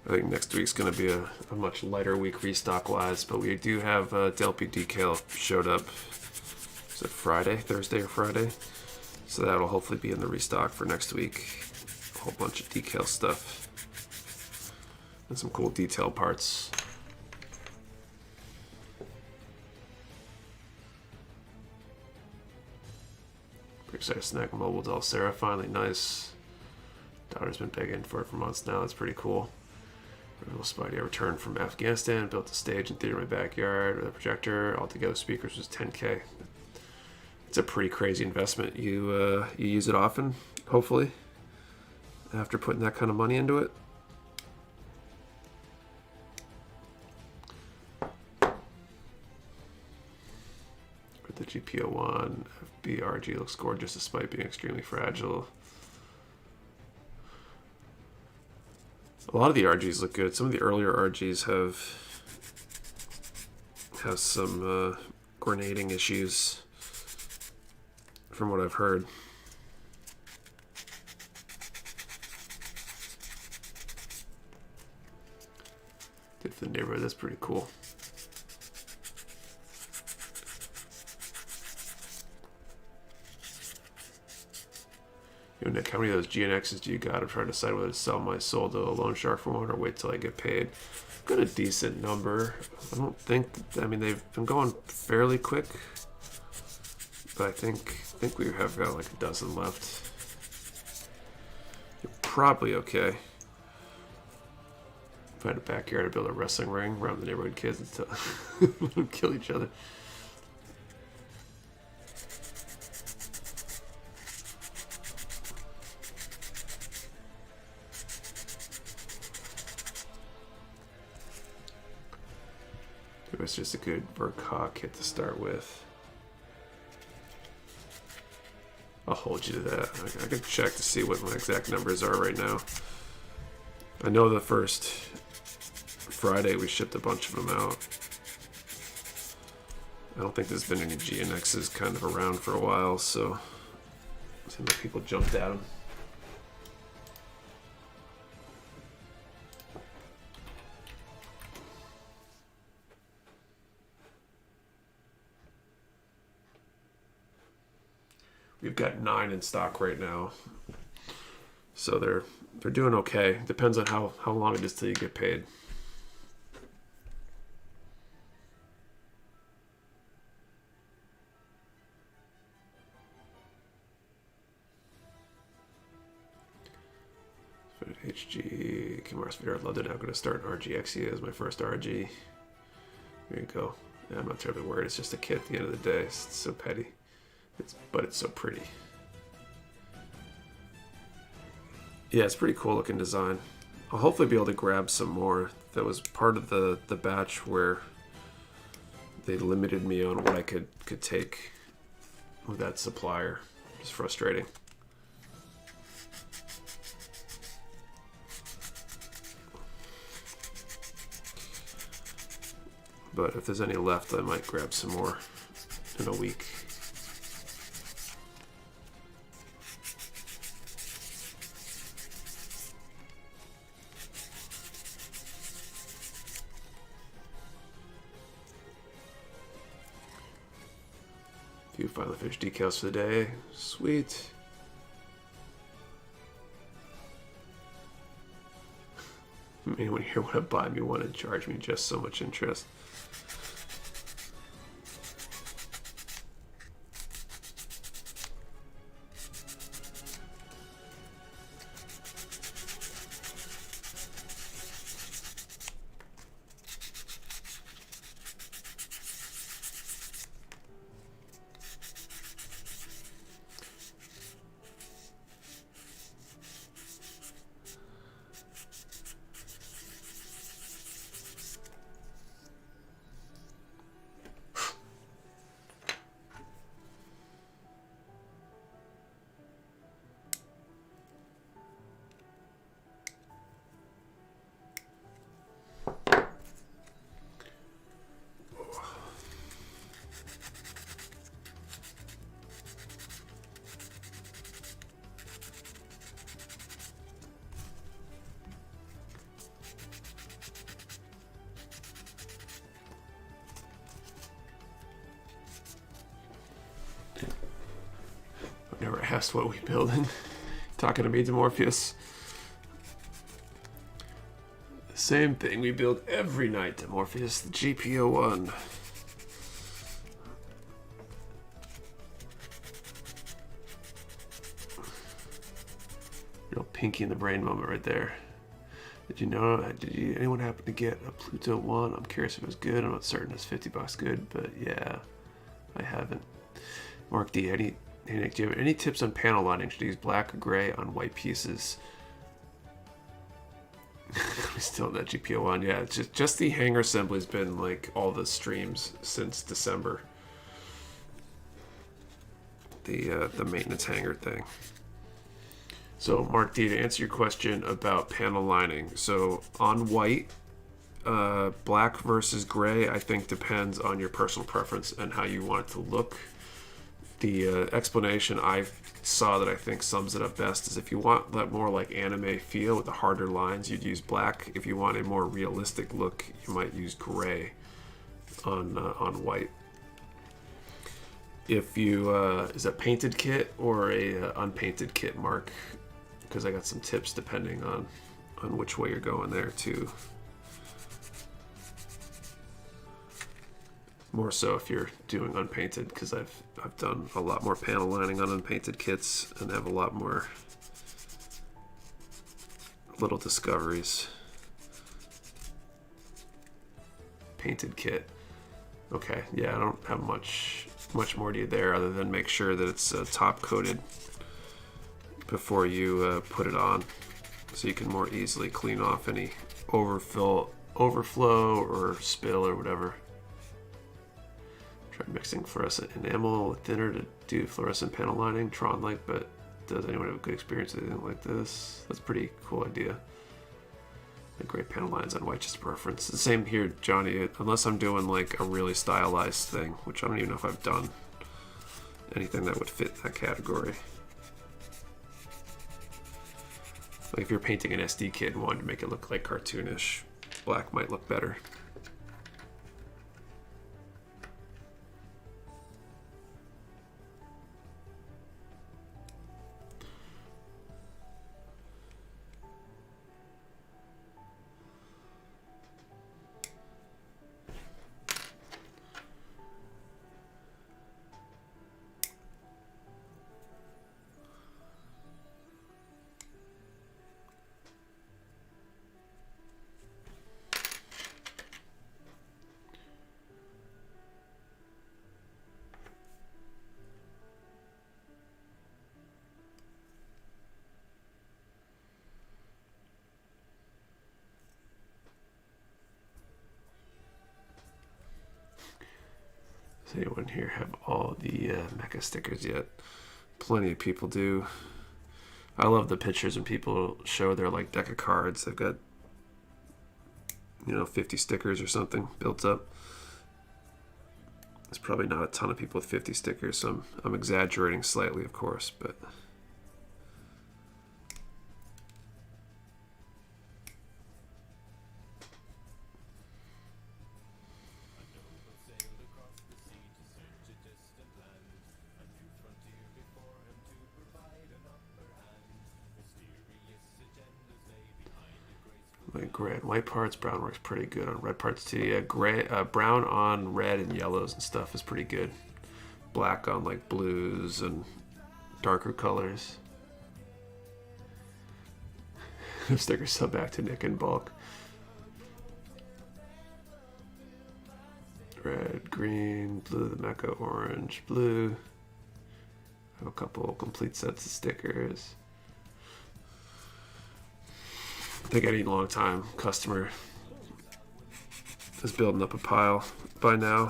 I think next week's going to be a much lighter week restock-wise, but we do have Delpy Decal showed up. Is it Friday? Thursday or Friday? So that'll hopefully be in the restock for next week. A whole bunch of decal stuff. And some cool detail parts. Pretty excited to snag a mobile doll Sarah. Finally, nice. Daughter's been begging for it for months now. That's pretty cool. Little Spidey, I returned from Afghanistan, built a stage and theater in my backyard with a projector. Altogether, speakers was 10K. It's a pretty crazy investment. You use it often, hopefully, after putting that kind of money into it. With the GP01, FBRG looks gorgeous despite being extremely fragile. A lot of the RGs look good. Some of the earlier RGs have some grenading issues, from what I've heard. the neighborhood. That's pretty cool. Yo, Nick, how many of those GNXs do you got? I'm trying to decide whether to sell my soul to a loan shark for one or wait till I get paid. Got a decent number. I don't think, I mean, they've been going fairly quick, but I think we have got like a dozen left. You're probably okay. If I had a backyard, I'd build a wrestling ring around the neighborhood kids and kill each other. It was just a good Verkok kit to start with. I'll hold you to that. I can check to see what my exact numbers are right now. I know the first Friday we shipped a bunch of them out. I don't think there's been any GNXs kind of around for a while, so it seems like people jumped at them. We've got 9 in stock right now, so they're doing okay. Depends on how long it is till you get paid. HG Kamaris Video, I'd love to now going to start RGXE as my first RG. There you go. Yeah, I'm not terribly worried. It's just a kit at the end of the day. It's so petty. But it's so pretty. Yeah, it's pretty cool looking design. I'll hopefully be able to grab some more. That was part of the batch where they limited me on what I could take with that supplier. It's frustrating. But if there's any left, I might grab some more in a week. Few Final Fish decals for the day. Sweet. Anyone here want to buy me one and charge me just so much interest? Never asked what we building. Talking to me, Demorpheus. The same thing we build every night, Demorpheus. The GP01. Real pinky in the brain moment right there. Did you know? Anyone happen to get a Pluto 1? I'm curious if it was good. I'm not certain it's $50 good, but yeah, I haven't. Mark D, hey Nick, do you have any tips on panel lining? Should I use black or gray on white pieces? Still that GP01, yeah. It's just the hanger assembly's been like all the streams since December. The maintenance hanger thing. So Mark D, to answer your question about panel lining, so on white, black versus gray, I think depends on your personal preference and how you want it to look. The explanation I saw that I think sums it up best is if you want that more like anime feel with the harder lines, you'd use black. If you want a more realistic look, you might use gray on white. If you is a painted kit or a unpainted kit, Mark? Because I got some tips depending on which way you're going there too. More so if you're doing unpainted, because I've done a lot more panel lining on unpainted kits and have a lot more little discoveries. Painted kit. Okay, yeah, I don't have much more to do there other than make sure that it's top coated before you put it on, so you can more easily clean off any overflow or spill or whatever. Try mixing fluorescent enamel with thinner to do fluorescent panel lining, Tron-like, but does anyone have a good experience with anything like this? That's a pretty cool idea. The great panel lines on white, just a preference. The same here, Johnny, unless I'm doing like a really stylized thing, which I don't even know if I've done anything that would fit that category. Like if you're painting an SD kit and wanted to make it look like cartoonish, black might look better. Does anyone here have all the Mecha stickers yet? Plenty of people do. I love the pictures when people show their like deck of cards. They've got, 50 stickers or something built up. There's probably not a ton of people with 50 stickers, so I'm exaggerating slightly, of course, but like gray and white parts, brown works pretty good on red parts too. Yeah, gray, brown on red and yellows and stuff is pretty good. Black on like blues and darker colors. Sticker sub back to Nick in bulk. Red, green, blue, the Mecha, orange, blue. I have a couple complete sets of stickers. I think any long time customer is building up a pile by now.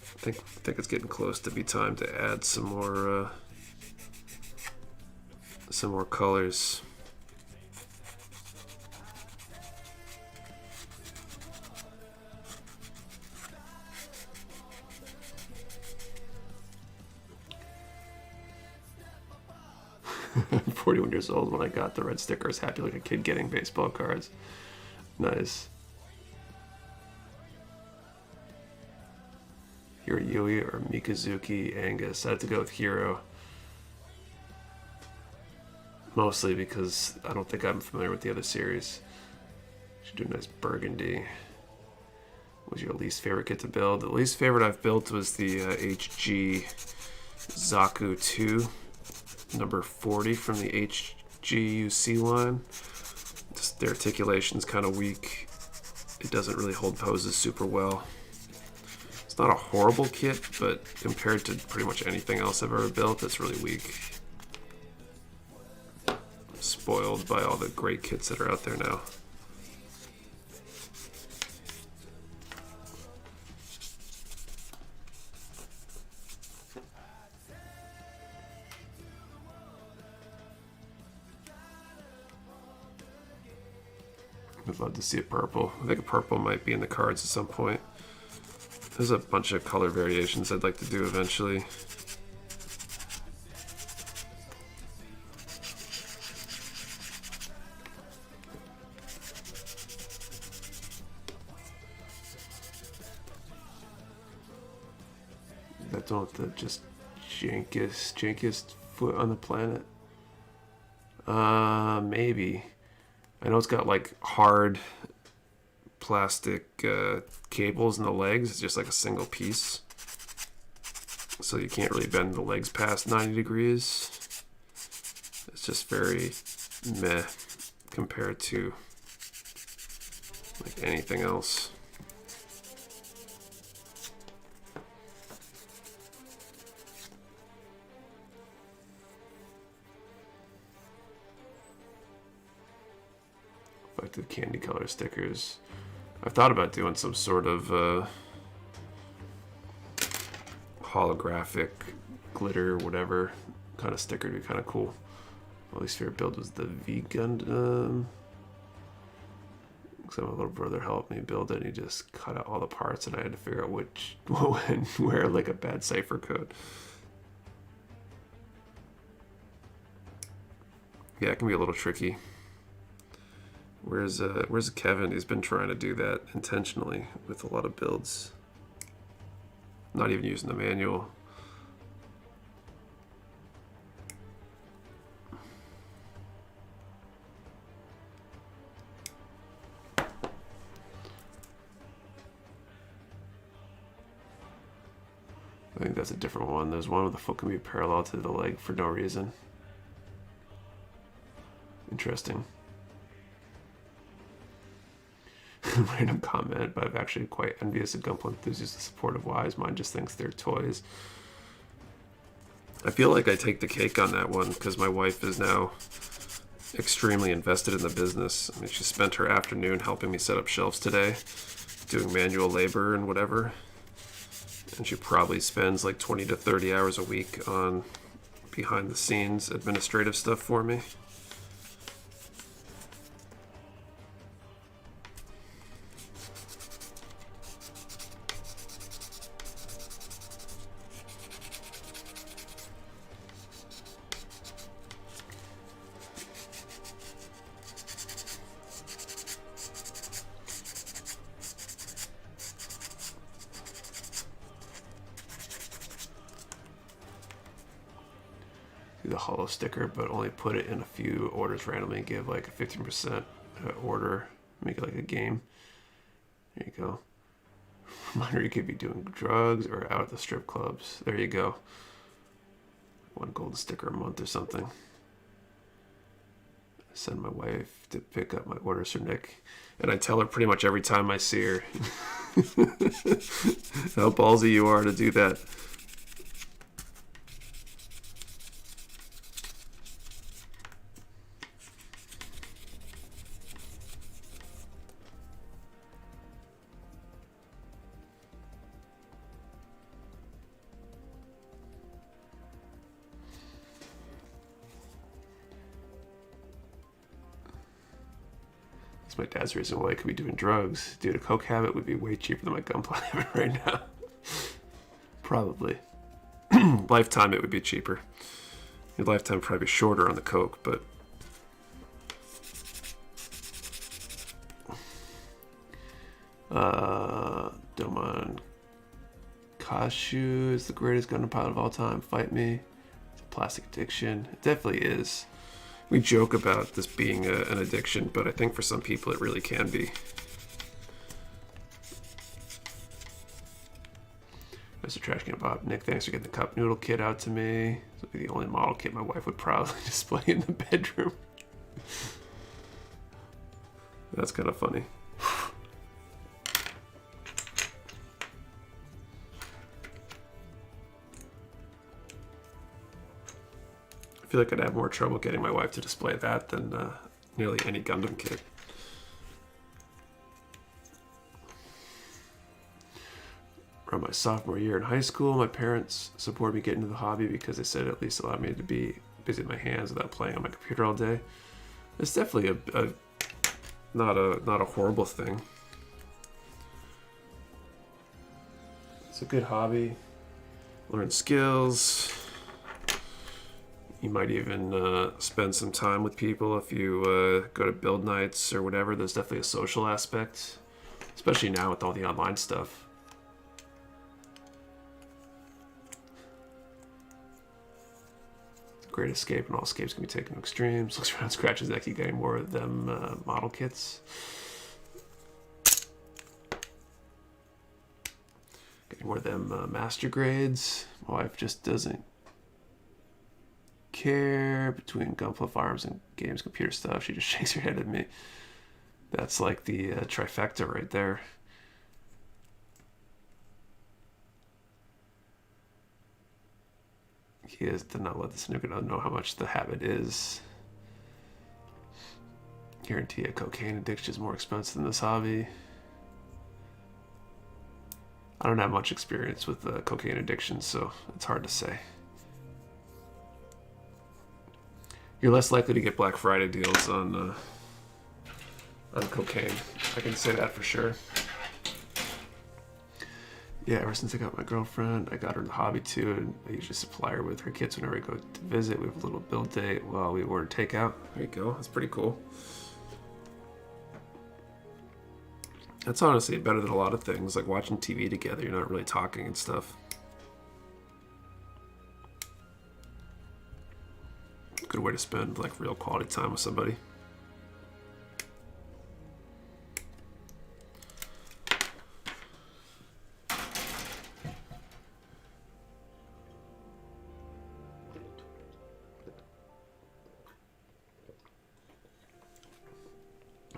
I think it's getting close to be time to add some more colors. I'm 41 years old when I got the red stickers. Happy like a kid getting baseball cards. Nice. Hiro Yui or Mikazuki Angus. I had to go with Hiro. Mostly because I don't think I'm familiar with the other series. Should do a nice burgundy. What was your least favorite kit to build? The least favorite I've built was the HG Zaku 2. Number 40 from the HGUC line. Just the articulation's kind of weak. It doesn't really hold poses super well. It's not a horrible kit, but compared to pretty much anything else I've ever built, it's really weak. I'm spoiled by all the great kits that are out there now. I'd love to see a purple. I think a purple might be in the cards at some point. There's a bunch of color variations I'd like to do eventually. Don't want the just jankiest foot on the planet. Maybe. I know it's got like hard plastic cables in the legs. It's just like a single piece. So you can't really bend the legs past 90 degrees. It's just very meh compared to like anything else. Effective candy color stickers. I've thought about doing some sort of holographic glitter, whatever kind of sticker would be kind of cool. My least favorite build was the V Gundam. So my little brother helped me build it, and he just cut out all the parts, and I had to figure out which and where, like a bad cipher code. Yeah, it can be a little tricky. Where's Kevin? He's been trying to do that intentionally with a lot of builds. Not even using the manual. I think that's a different one. There's one where the foot can be parallel to the leg for no reason. Interesting. Random comment, but I'm actually quite envious of Gunpla enthusiasts and supportive wives. Mine just thinks they're toys. I feel like I take the cake on that one because my wife is now extremely invested in the business. I mean, she spent her afternoon helping me set up shelves today, doing manual labor and whatever. And she probably spends like 20 to 30 hours a week on behind the scenes administrative stuff for me. The hollow sticker, but only put it in a few orders randomly and give like a 15% order, make it like a game. There you go. Reminder, you could be doing drugs or out at the strip clubs. There you go. One golden sticker a month or something. I send my wife to pick up my orders for Nick, and I tell her pretty much every time I see her how ballsy you are to do that. My dad's reason why I could be doing drugs. Dude, a coke habit would be way cheaper than my Gunpla habit right now. Probably. Lifetime it would be cheaper. Your lifetime would probably be shorter on the coke, but Domon Kashu is the greatest Gundam pilot of all time. Fight me. It's a plastic addiction. It definitely is. We joke about this being an addiction, but I think for some people it really can be. Mr. Trash Can Bob, Nick, thanks for getting the cup noodle kit out to me. This will be the only model kit my wife would probably display in the bedroom. That's kind of funny. I feel like I'd have more trouble getting my wife to display that than nearly any Gundam kit. Around my sophomore year in high school, my parents supported me getting into the hobby because they said it at least allowed me to be busy with my hands without playing on my computer all day. It's definitely not a horrible thing. It's a good hobby. Learn skills. You might even spend some time with people if you go to build nights or whatever. There's definitely a social aspect, especially now with all the online stuff. Great escape, and all escapes can be taken to extremes. Looks around, scratches neck, you getting more of them model kits. Getting more of them master grades. My wife just doesn't care between Gunpla Farms and games computer stuff. She just shakes her head at me. That's like the trifecta right there. He did not let the snooker know how much the habit is. Guarantee a cocaine addiction is more expensive than this hobby. I don't have much experience with cocaine addiction, so it's hard to say. You're less likely to get Black Friday deals on cocaine. I can say that for sure. Yeah, ever since I got my girlfriend, I got her the hobby too, and I usually supply her with her kits whenever I go to visit. We have a little build date while we order takeout. There you go. That's pretty cool. That's honestly better than a lot of things, like watching TV together. You're not really talking and stuff. Good way to spend like real quality time with somebody.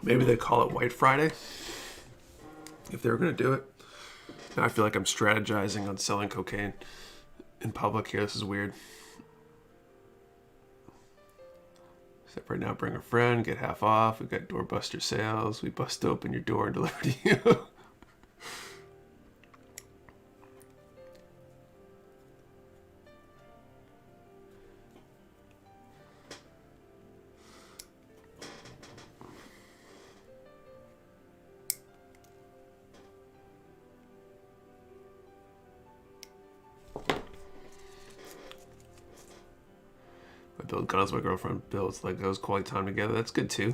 Maybe they call it White Friday if they were going to do it. Now I feel like I'm strategizing on selling cocaine in public here. This is weird. Except right now, bring a friend, get half off. We've got doorbuster sales. We bust open your door and deliver to you. I build guns, my girlfriend builds Legos, quality time together. That's good too.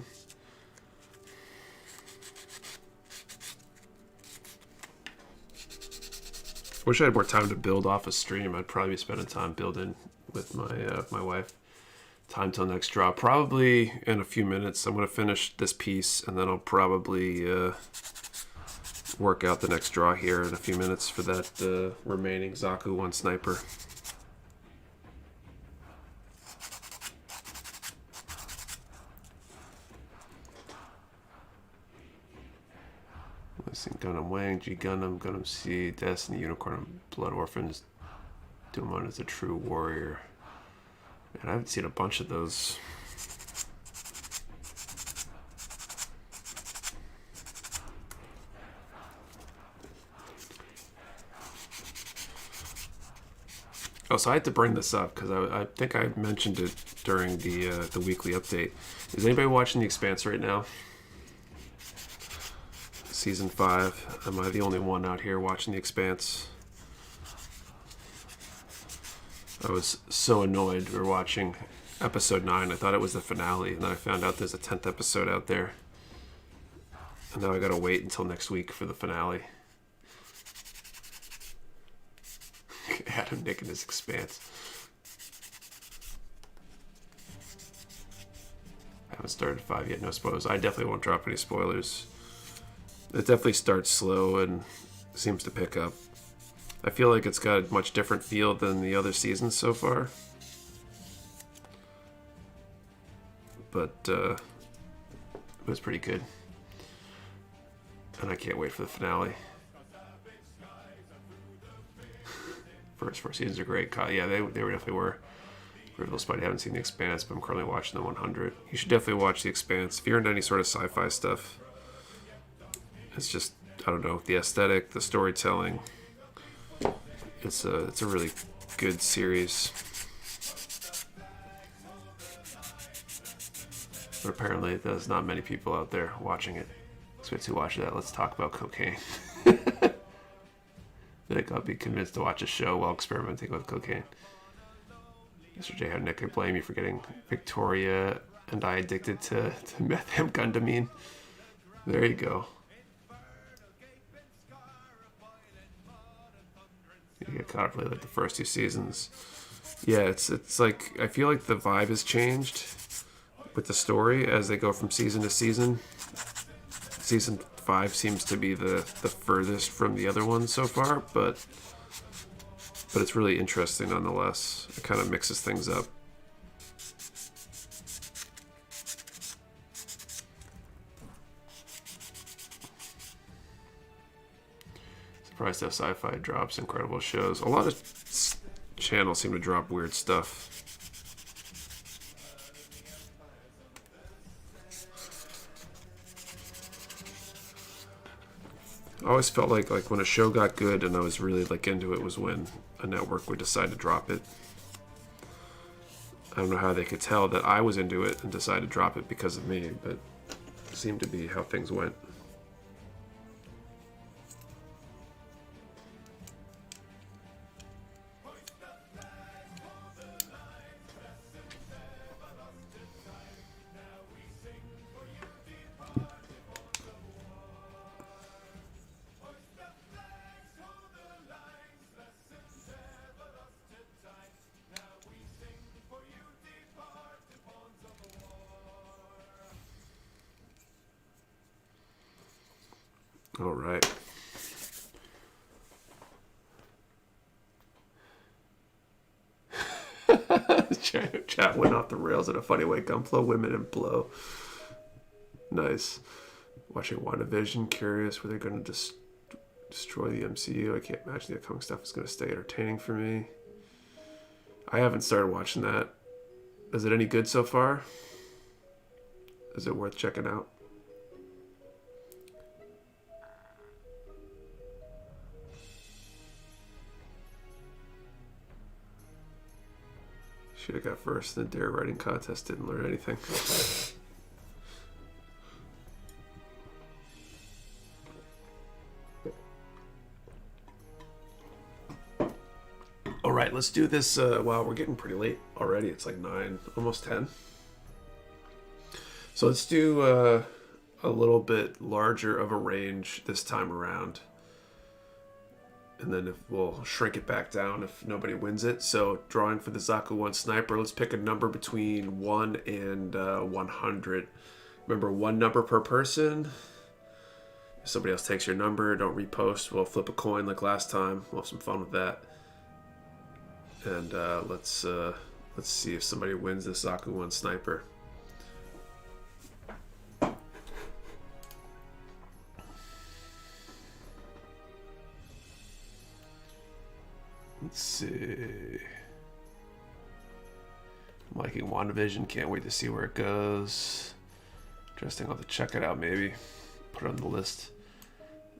Wish I had more time to build off a stream. I'd probably be spending time building with my wife. Time till next draw. Probably in a few minutes. I'm going to finish this piece and then I'll probably work out the next draw here in a few minutes for that remaining Zaku 1 sniper. Let's see, Gundam Wang, G Gundam, Gundam C, Destiny, Unicorn, Blood Orphans, Dumon is a true warrior. Man, I haven't seen a bunch of those. Oh, so I had to bring this up because I think I mentioned it during the weekly update. Is anybody watching The Expanse right now? Season 5. Am I the only one out here watching The Expanse? I was so annoyed. We were watching episode 9. I thought it was the finale, and then I found out there's a 10th episode out there. And now I gotta wait until next week for the finale. Adam Nick and his Expanse. I haven't started 5 yet, no spoilers. I definitely won't drop any spoilers. It definitely starts slow and seems to pick up. I feel like it's got a much different feel than the other seasons so far. But it was pretty good. And I can't wait for the finale. First 4 seasons are great. Yeah, they definitely were. Griddle Spidey, I haven't seen The Expanse, but I'm currently watching the 100. You should definitely watch The Expanse. If you're into any sort of sci-fi stuff, it's just, I don't know, the aesthetic, the storytelling. It's a really good series. But apparently there's not many people out there watching it. So we have to watch that. Let's talk about cocaine. I think I'll be convinced to watch a show while experimenting with cocaine. Mr. J. How Nick, I blame you for getting Victoria and I addicted to methamphetamine. There you go. You get caught up like the first 2 seasons. Yeah, it's like I feel like the vibe has changed with the story as they go from season to season. Season 5 seems to be the furthest from the other ones so far, but it's really interesting nonetheless. It kind of mixes things up. Surprised how sci-fi drops incredible shows. A lot of channels seem to drop weird stuff. I always felt like when a show got good and I was really like into it was when a network would decide to drop it. I don't know how they could tell that I was into it and decide to drop it because of me, but it seemed to be how things went. All right. Chat went off the rails in a funny way. Gunflow, women, and blow. Nice. Watching WandaVision, curious where they're going to destroy the MCU. I can't imagine the upcoming stuff is going to stay entertaining for me. I haven't started watching that. Is it any good so far? Is it worth checking out? Should have got first in the dare writing contest. Didn't learn anything. All right, let's do this. Wow, we're getting pretty late already. It's like 9, almost 10. So let's do a little bit larger of a range this time around. And then we'll shrink it back down if nobody wins it. So drawing for the Zaku 1 sniper, let's pick a number between 1 and 100. Remember, 1 number per person. If somebody else takes your number, don't repost. We'll flip a coin like last time. We'll have some fun with that. And let's see if somebody wins the Zaku 1 sniper. Let's see. I'm liking WandaVision. Can't wait to see where it goes. Interesting. I'll have to check it out maybe. Put it on the list.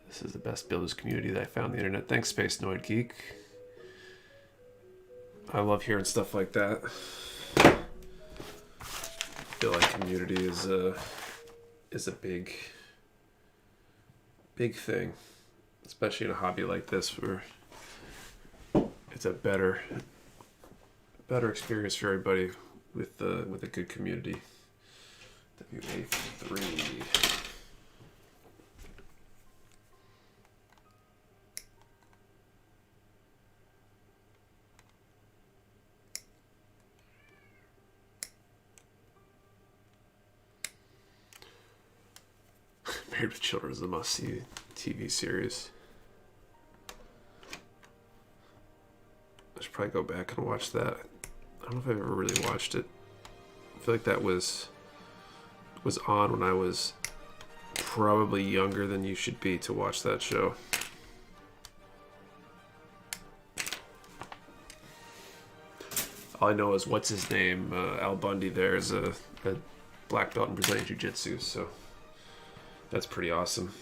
This is the best builders community that I found on the internet. Thanks, Space Noid Geek. I love hearing stuff like that. I feel like community is a big thing, especially in a hobby like this where it's a better experience for everybody with a good community. WA3. Married with Children is a must-see TV series. I should probably go back and watch that. I don't know if I've ever really watched it. I feel like that was on when I was probably younger than you should be to watch that show. All I know is what's his name? Al Bundy there is a black belt in Brazilian Jiu-Jitsu, so that's pretty awesome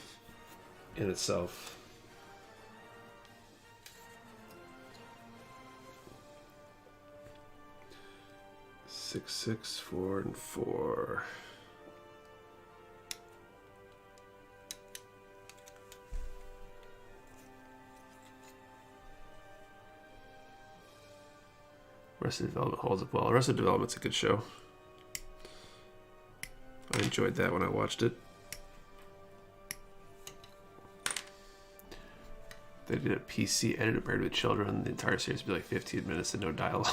in itself. 6, 6, 4, and 4. Arrested Development holds up well. Arrested Development's a good show. I enjoyed that when I watched it. They did a PC edit of Married with Children. The entire series would be like 15 minutes and no dialogue.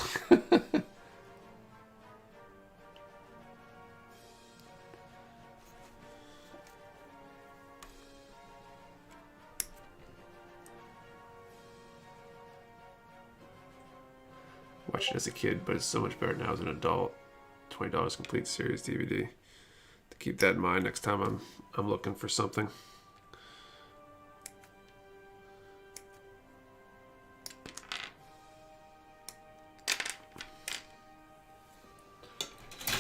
Watched it as a kid, but it's so much better now as an adult. $20 complete series DVD. To keep that in mind next time I'm looking for something.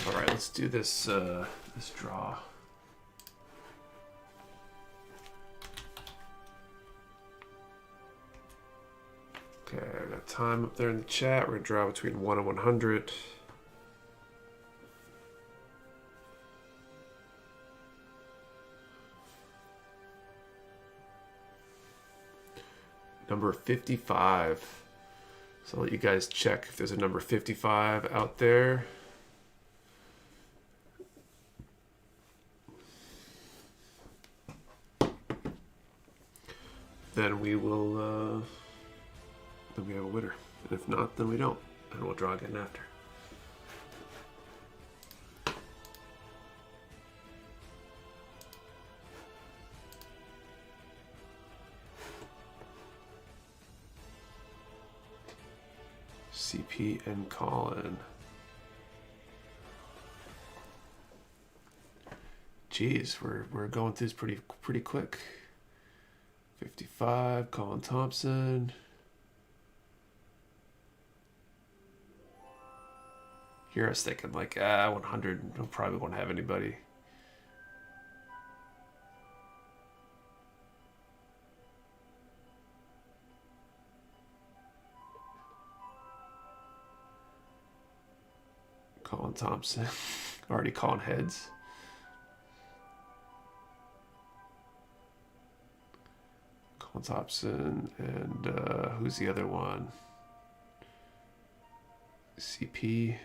All right, let's do this this draw. Okay, I got time up there in the chat. We're gonna draw between 1 and 100. Number 55. So I'll let you guys check if there's a number 55 out there. Then we will, then we have a winner. And if not, then we don't. And we'll draw again after. CP and Colin. Jeez, we're going through this pretty quick. 55, Colin Thompson. Here I was thinking like 100, I probably won't have anybody. Colin Thompson. Already calling heads. Colin Thompson and who's the other one? CP.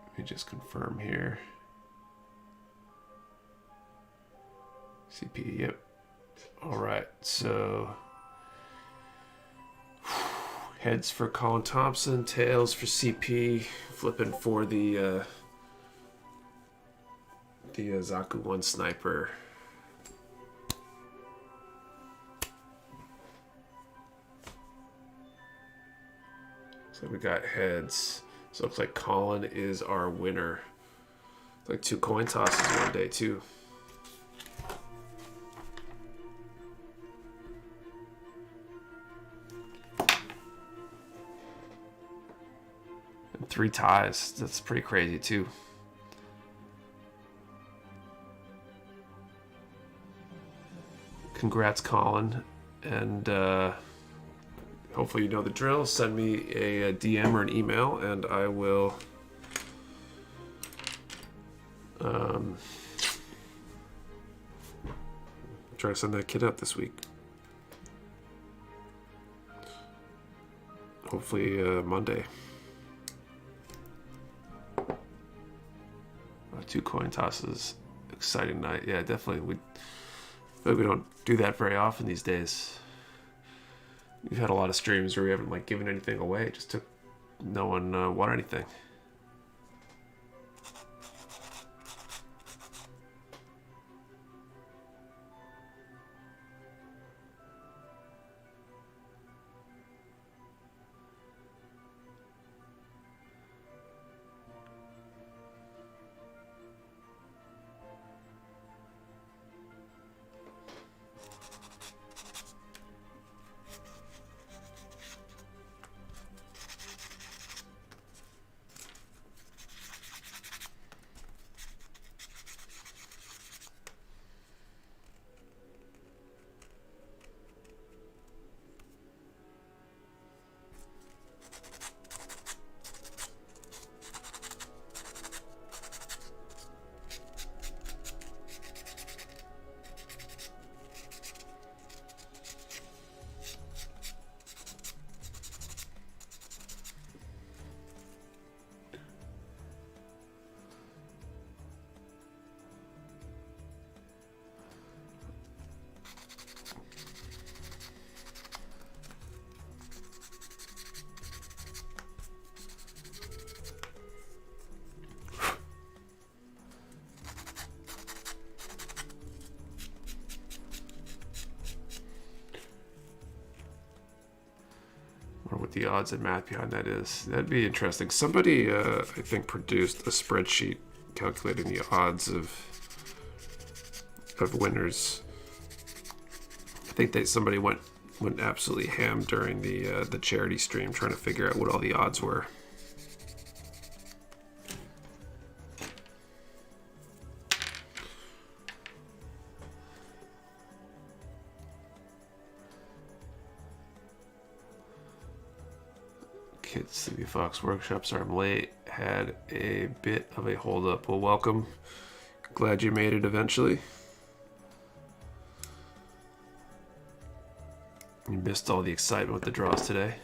Let me just confirm here. CP, yep. All right, so heads for Colin Thompson, tails for CP, flipping for the Zaku 1 sniper. So we got heads. So it looks like Colin is our winner. It's like 2 coin tosses one day too. And 3 ties. That's pretty crazy too. Congrats, Colin. And hopefully you know the drill. Send me a DM or an email, and I will try to send that kid out this week. Hopefully Monday. 2 coin tosses. Exciting night. Yeah, definitely. We don't do that very often these days. We've had a lot of streams where we haven't like given anything away. It just took no one won anything. Or what the odds and math behind that is. That'd be interesting. Somebody, I think, produced a spreadsheet calculating the odds of winners. I think that somebody went absolutely ham during the charity stream trying to figure out what all the odds were. Kids Sleepy Fox Workshop. Sorry I'm late. Had a bit of a hold up. Well, welcome. Glad you made it eventually. You missed all the excitement with the draws today.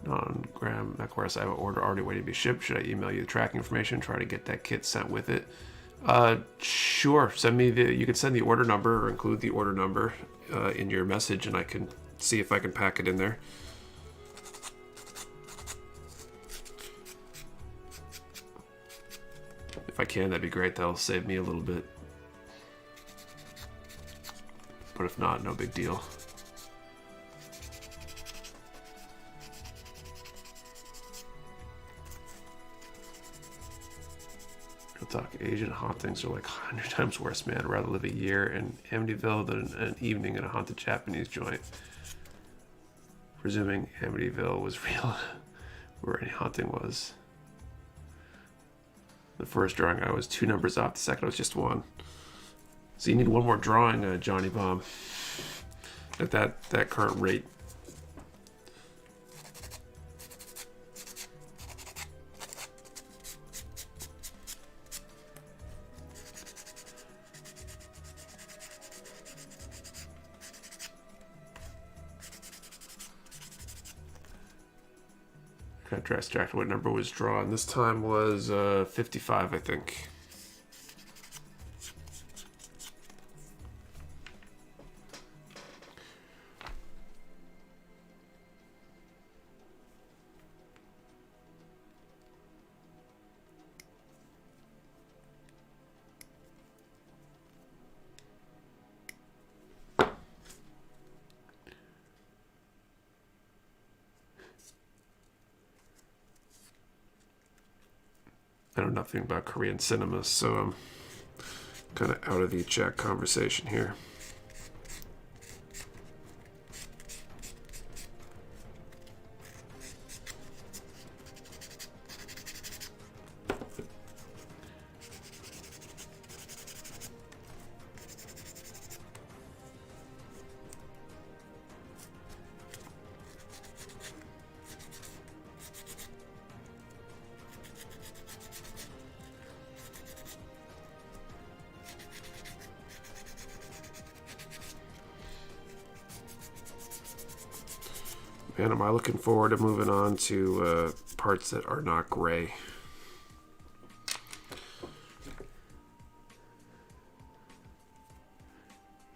On Graham McWarris, I have an order already waiting to be shipped. Should I email you the tracking information? Try to get that kit sent with it. Sure. Send me you can send the order number or include the order number in your message, and I can see if I can pack it in there. If I can, that'd be great. That'll save me a little bit. But if not, no big deal. Real talk, Asian hauntings are like 100 times worse, man. I'd rather live a year in Amityville than an evening in a haunted Japanese joint. Presuming Amityville was real, where any haunting was. The first drawing I was 2 numbers off, the second I was just 1. So you need one more drawing, Johnny Bomb, at that current rate. Got distracted what number was drawn. This time was 55, I think. I know nothing about Korean cinema, so I'm kind of out of the chat conversation here. Man, am I looking forward to moving on to parts that are not gray.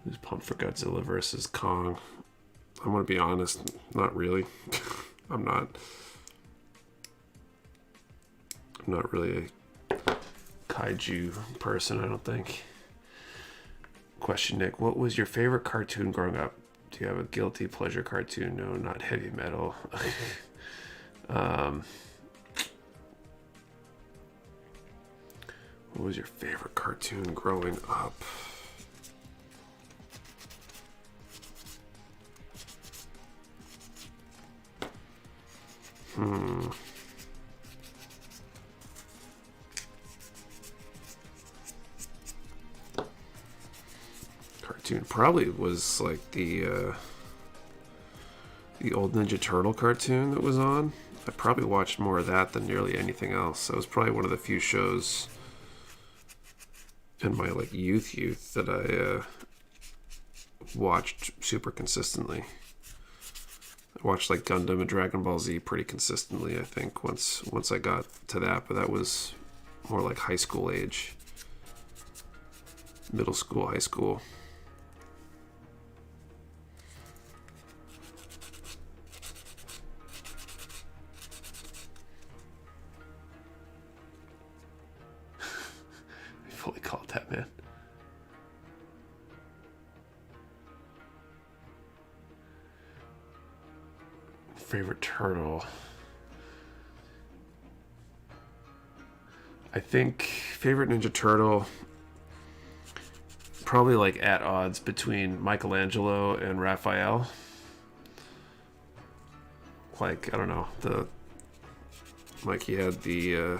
Who's pumped for Godzilla versus Kong? I'm going to be honest, not really. I'm not really a kaiju person, I don't think. Question, Nick, what was your favorite cartoon growing up? Do you have a guilty pleasure cartoon? No, not heavy metal. What was your favorite cartoon growing up? Cartoon probably was like the old Ninja Turtle cartoon that was on. I probably watched more of that than nearly anything else. That was probably one of the few shows in my like youth that I watched super consistently. I watched like Gundam and Dragon Ball Z pretty consistently, I think, once I got to that, but that was more like high school age. Middle school, high school. I fully called that, man. Favorite turtle. I think favorite Ninja Turtle, probably like at odds between Michelangelo and Raphael. Like, I don't know, like he had the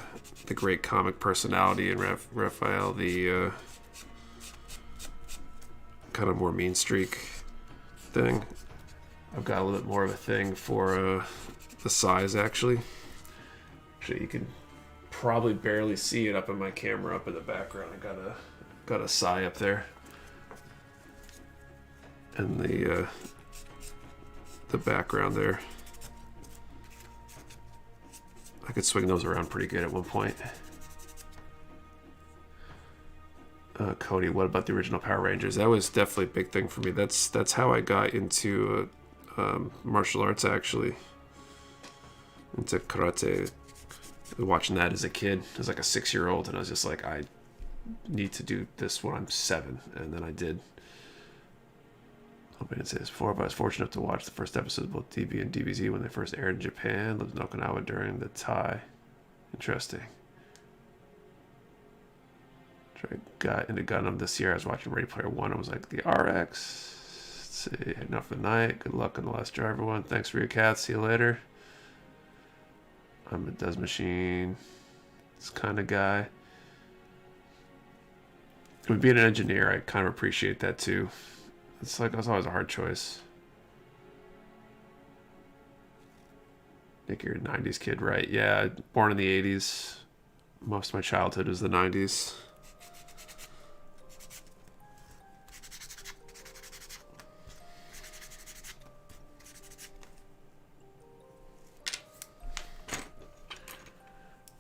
great comic personality in Raphael, the kind of more mean streak thing. I've got a little bit more of a thing for the size, actually. Actually, you can probably barely see it up in my camera up in the background. I got a Sai up there. And the background there. I could swing those around pretty good at one point. Cody, what about the original Power Rangers? That was definitely a big thing for me. That's how I got into martial arts, actually. Into karate. Watching that as a kid, I was like a 6-year-old, and I was just like, I need to do this when I'm 7, and then I did. I didn't say this before, but I was fortunate enough to watch the first episodes of both DB and DBZ when they first aired in Japan. Lived in Okinawa during the Tai. Interesting. Got into Gundam this year. I was watching Ready Player One. I was like, the RX. Let's see, heading out for the night. Good luck on the last drive, everyone. Thanks for your cat. See you later. I'm a Does Machine. This kind of guy. With being an engineer, I kind of appreciate that too. It's like, it was always a hard choice. Nick, you're a 90s kid, right? Yeah, born in the 80s. Most of my childhood was the 90s.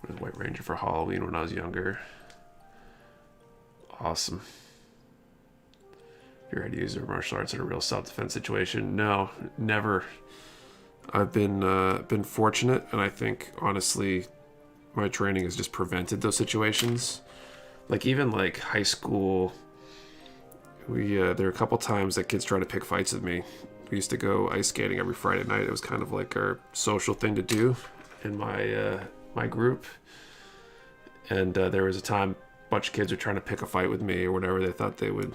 I was White Ranger for Halloween when I was younger. Awesome. If you're ready to use your martial arts in a real self-defense situation, no, never. I've been fortunate, and I think honestly, my training has just prevented those situations. Like even like high school, there were a couple times that kids tried to pick fights with me. We used to go ice skating every Friday night. It was kind of like our social thing to do in my group. And there was a time a bunch of kids were trying to pick a fight with me or whatever. They thought they would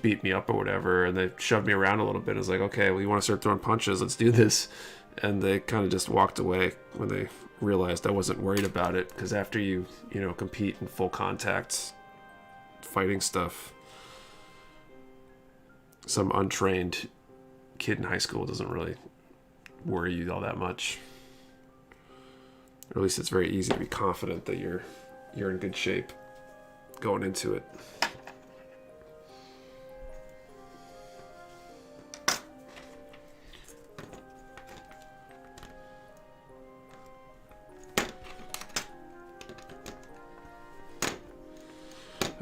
beat me up or whatever, and they shoved me around a little bit. I was like, okay, well, you want to start throwing punches? Let's do this. And they kind of just walked away when they realized I wasn't worried about it, because after you compete in full contact fighting stuff, some untrained kid in high school doesn't really worry you all that much. Or at least it's very easy to be confident that you're in good shape going into it.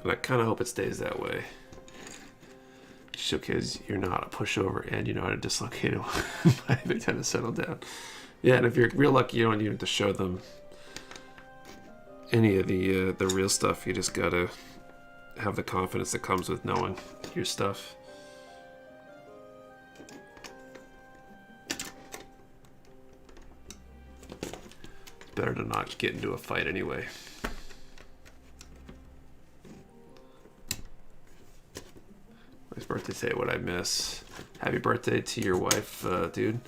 And I kind of hope it stays that way. Showcase you're not a pushover and you know how to dislocate it by the time to settle down. Yeah, and if you're real lucky, you don't even have to show them any of the real stuff. You just gotta have the confidence that comes with knowing your stuff. It's better to not get into a fight anyway. Nice birthday today, what I miss. Happy birthday to your wife, dude.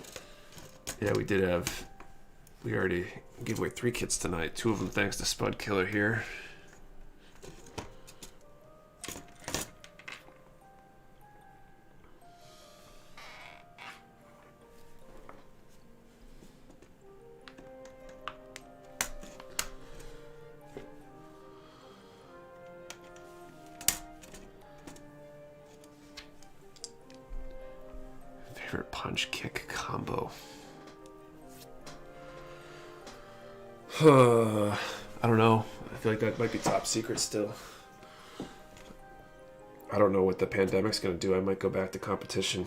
Yeah, we already gave away 3 kits tonight. 2 of them thanks to Spud Killer here. Favorite punch kick combo. I don't know. I feel like that might be top secret still. I don't know what the pandemic's going to do. I might go back to competition.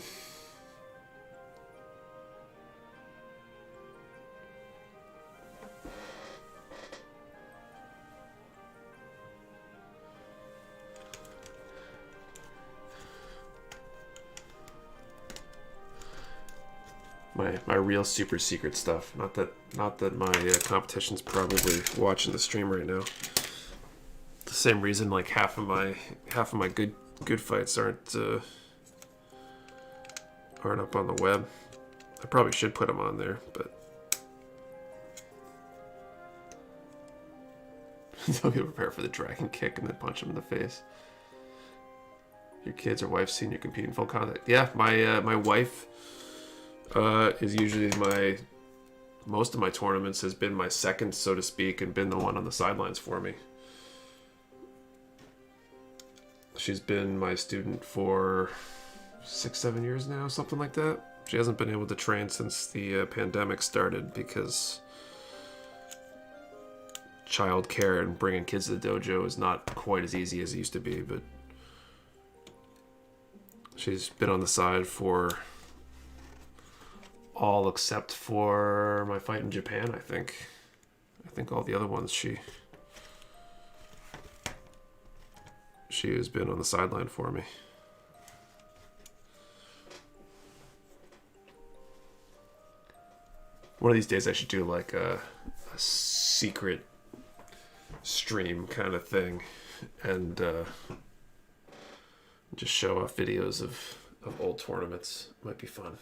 my real super secret stuff. Not that my competition's probably watching the stream right now. The same reason like half of my good fights aren't up on the web. I probably should put them on there, but don't get prepared for the dragon kick and then punch him in the face. Your kids or wife seen you compete in full contact? Yeah, my wife is usually most of my tournaments has been my second, so to speak, and been the one on the sidelines for me. She's been my student for 6-7 years now, something like that. She hasn't been able to train since the pandemic started because childcare and bringing kids to the dojo is not quite as easy as it used to be, but she's been on the side for all except for my fight in Japan, I think. I think all the other ones she has been on the sideline for me. One of these days I should do like a secret stream kind of thing and just show off videos of old tournaments. Might be fun.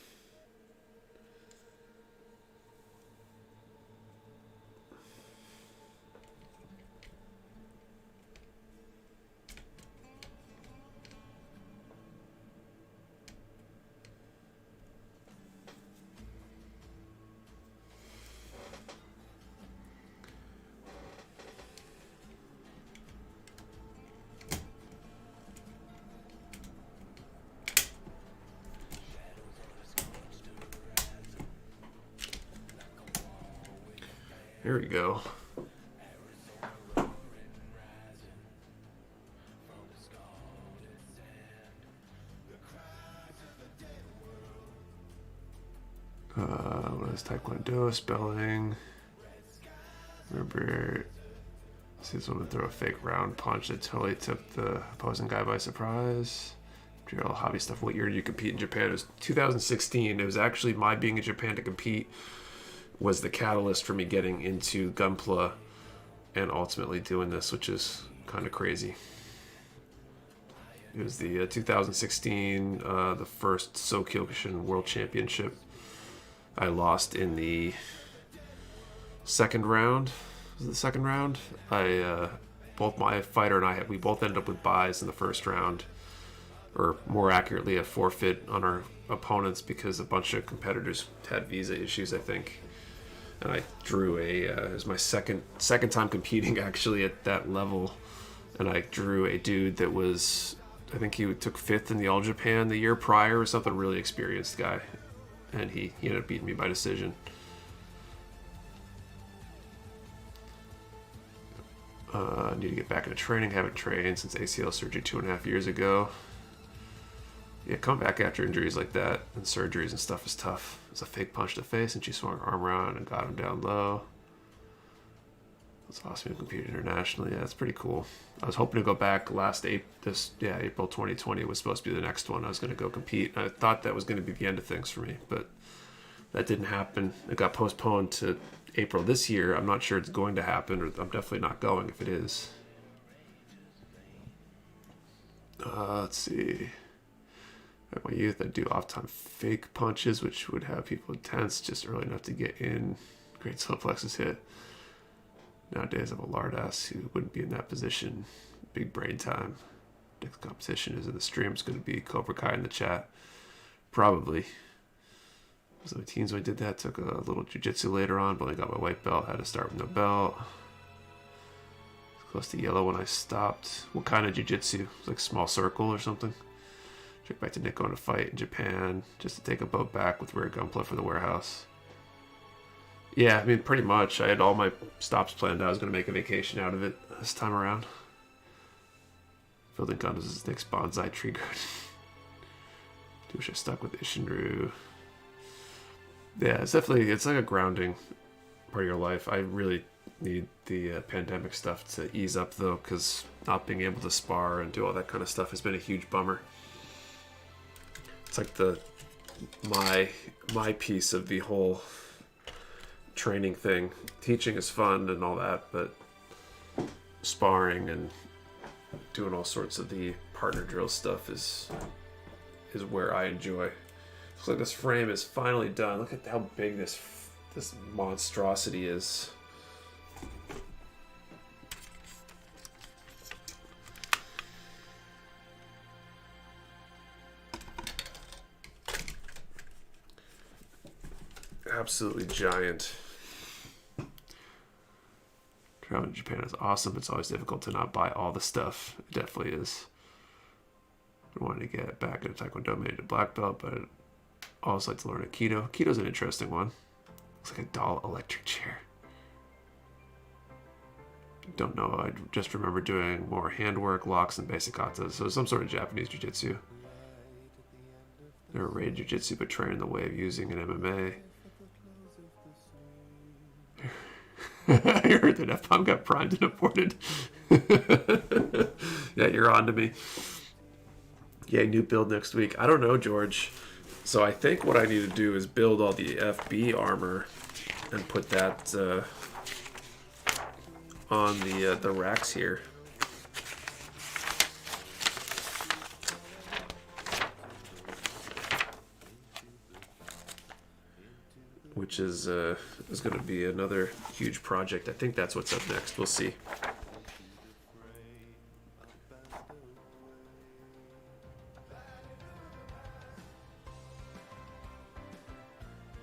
Here we go. What is Taekwondo spelling? Remember, see this woman throw a fake round punch that totally took the opposing guy by surprise. Drill hobby stuff. What year did you compete in Japan? It was 2016. It was actually my being in Japan to compete was the catalyst for me getting into Gunpla and ultimately doing this, which is kind of crazy. It was the 2016, the first Sokyokushin World Championship. I lost in the second round. Was it the second round? Both my fighter and I, we both ended up with buys in the first round, or more accurately, a forfeit on our opponents because a bunch of competitors had visa issues, I think. And I drew it was my second time competing actually at that level, and I drew a dude that was, I think he took 5th in the All Japan the year prior or something, really experienced guy, and he ended up beating me by decision. I need to get back into training. Haven't trained since ACL surgery 2.5 years ago. Yeah, coming back after injuries like that and surgeries and stuff is tough. It was a fake punch to the face, and she swung her arm around and got him down low. That's awesome. You competed internationally. Yeah, that's pretty cool. I was hoping to go back April 2020 was supposed to be the next one. I was going to go compete. I thought that was going to be the end of things for me, but that didn't happen. It got postponed to April this year. I'm not sure it's going to happen, or I'm definitely not going if it is. Let's see. At my youth, I'd do off-time fake punches, which would have people tense just early enough to get in. Great solar plexus hit. Nowadays, I'm a lard ass who wouldn't be in that position. Big brain time. Next competition is in the stream. It's going to be Cobra Kai in the chat. Probably. So my teens when I did that, took a little jiu-jitsu later on, but only got my white belt. Had to start with no belt. Close to yellow when I stopped. What kind of jiu-jitsu? Like small circle or something? Check back to Nick going to fight in Japan just to take a boat back with rare gunpla for the warehouse. Yeah, I mean, pretty much. I had all my stops planned out. I was going to make a vacation out of it this time around. Building condos is Nick's bonsai tree garden. Do wish I stuck with Ishinru. Yeah, it's like a grounding part of your life. I really need the pandemic stuff to ease up, though, because not being able to spar and do all that kind of stuff has been a huge bummer. It's like the my piece of the whole training thing. Teaching is fun and all that, but sparring and doing all sorts of the partner drill stuff is where I enjoy. Looks like this frame is finally done. Look at how big this monstrosity is. Absolutely giant. Traveling to Japan is awesome. It's always difficult to not buy all the stuff. It definitely is. I wanted to get back into Taekwondo, made it a black belt, but I also like to learn Aikido. Aikido's an interesting one. Looks like a doll electric chair. Don't know. I just remember doing more handwork, locks, and basic katas. So some sort of Japanese jiu-jitsu. Never raided jiu-jitsu, but trained in the way of using an MMA. I heard that F-Bomb got primed and aborted. Yeah, you're on to me. Yeah, new build next week. I don't know, George. So I think what I need to do is build all the FB armor and put that on the racks here. Which is going to be another huge project. I think that's what's up next. We'll see.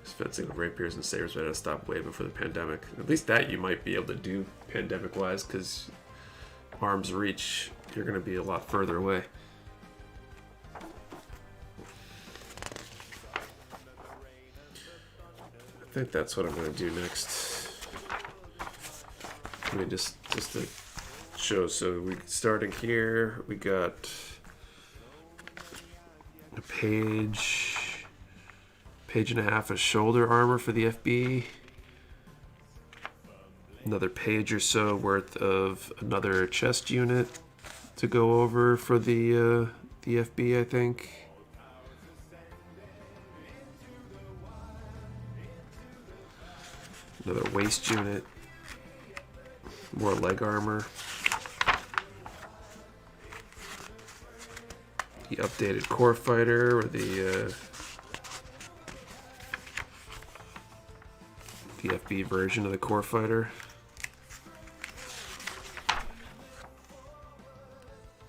Fencing with rapiers and sabers, but I had to stop way before the pandemic. At least that you might be able to do pandemic-wise, because arm's reach, you're going to be a lot further away. I think that's what I'm going to do next. I mean, just to show. So we starting here. We got a page and a half of shoulder armor for the FB. Another page or so worth of another chest unit to go over for the FB, I think. Another waist unit. More leg armor. The updated core fighter, or the FB version of the core fighter.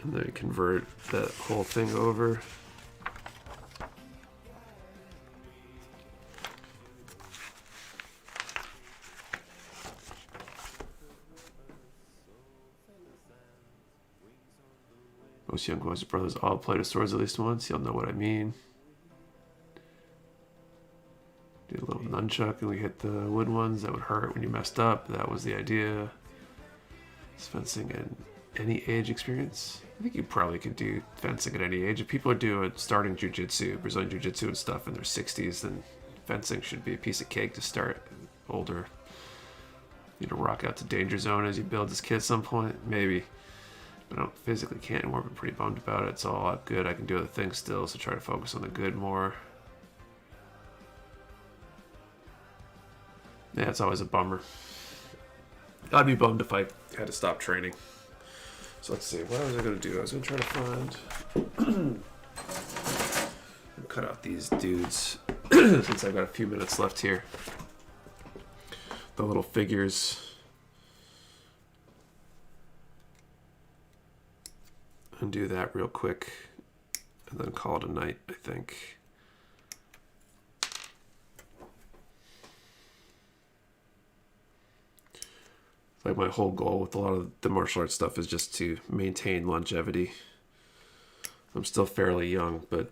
And then convert that whole thing over. Most young boys and brothers all play with swords at least once. You'll know what I mean. Do a little nunchuck and we hit the wood ones that would hurt when you messed up. That was the idea. Is fencing at any age experience? I think you probably could do fencing at any age. If people are doing starting jiu-jitsu, Brazilian jiu-jitsu and stuff in their 60s, then fencing should be a piece of cake to start older. You know, rock out to danger zone as you build this kit at some point, maybe. But I don't physically can't anymore. I'm pretty bummed about it. It's all good. I can do other things still, so try to focus on the good more. Yeah, it's always a bummer. I'd be bummed if I had to stop training. So let's see. What was I going to do? I was going to try to find... cut out these dudes since I've got a few minutes left here. The little figures. Undo that real quick and then call it a night, I think. Like my whole goal with a lot of the martial arts stuff is just to maintain longevity. I'm still fairly young, but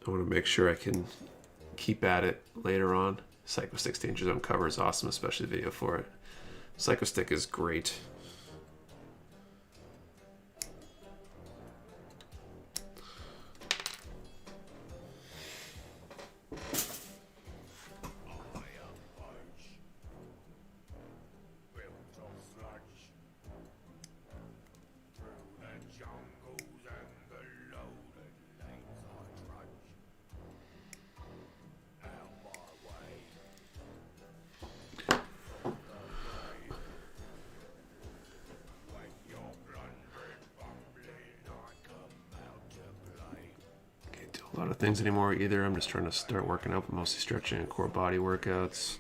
I want to make sure I can keep at it later on. Psycho Stick's Danger Zone cover is awesome, especially the video for it. Psycho Stick is great. things anymore either. I'm just trying to start working out, but mostly stretching and core body workouts.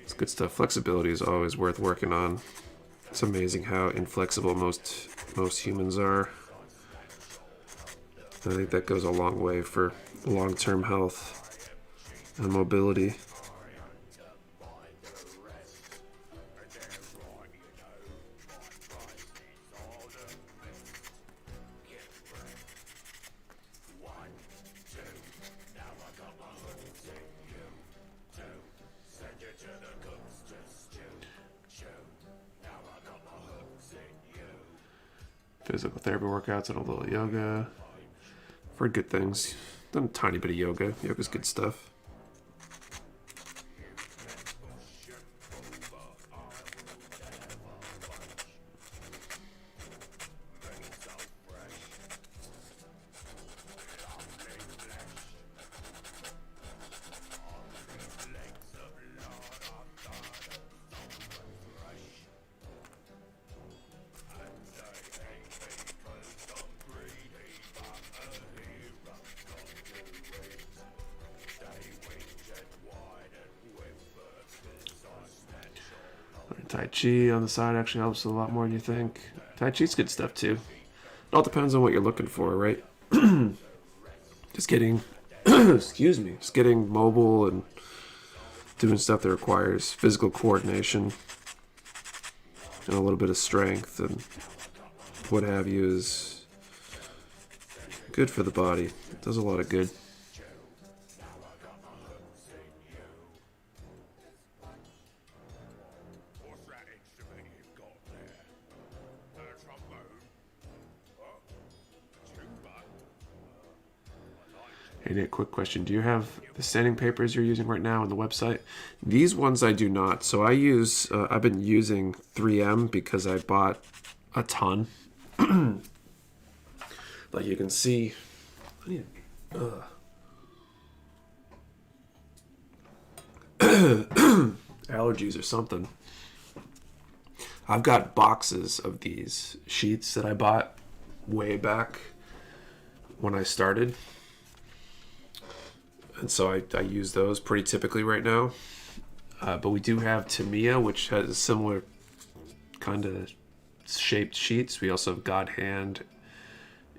It's good stuff. Flexibility is always worth working on. It's amazing how inflexible most humans are. I think that goes a long way for long-term health and mobility. Physical therapy workouts and a little yoga. For good things. Done a tiny bit of yoga. Yoga's good stuff. Tai Chi on the side actually helps a lot more than you think. Tai Chi's good stuff too. It all depends on what you're looking for, right? Just getting, excuse me, just getting mobile and doing stuff that requires physical coordination and a little bit of strength and what have you is good for the body. It does a lot of good. Hey Nick, quick question. Do you have the sanding papers you're using right now on the website? These ones I do not. So I use, I've been using 3M because I bought a ton. Like you can see, allergies or something. I've got boxes of these sheets that I bought way back when I started. And so I use those pretty typically right now. But we do have Tamiya, which has a similar kind of shaped sheets. We also have God Hand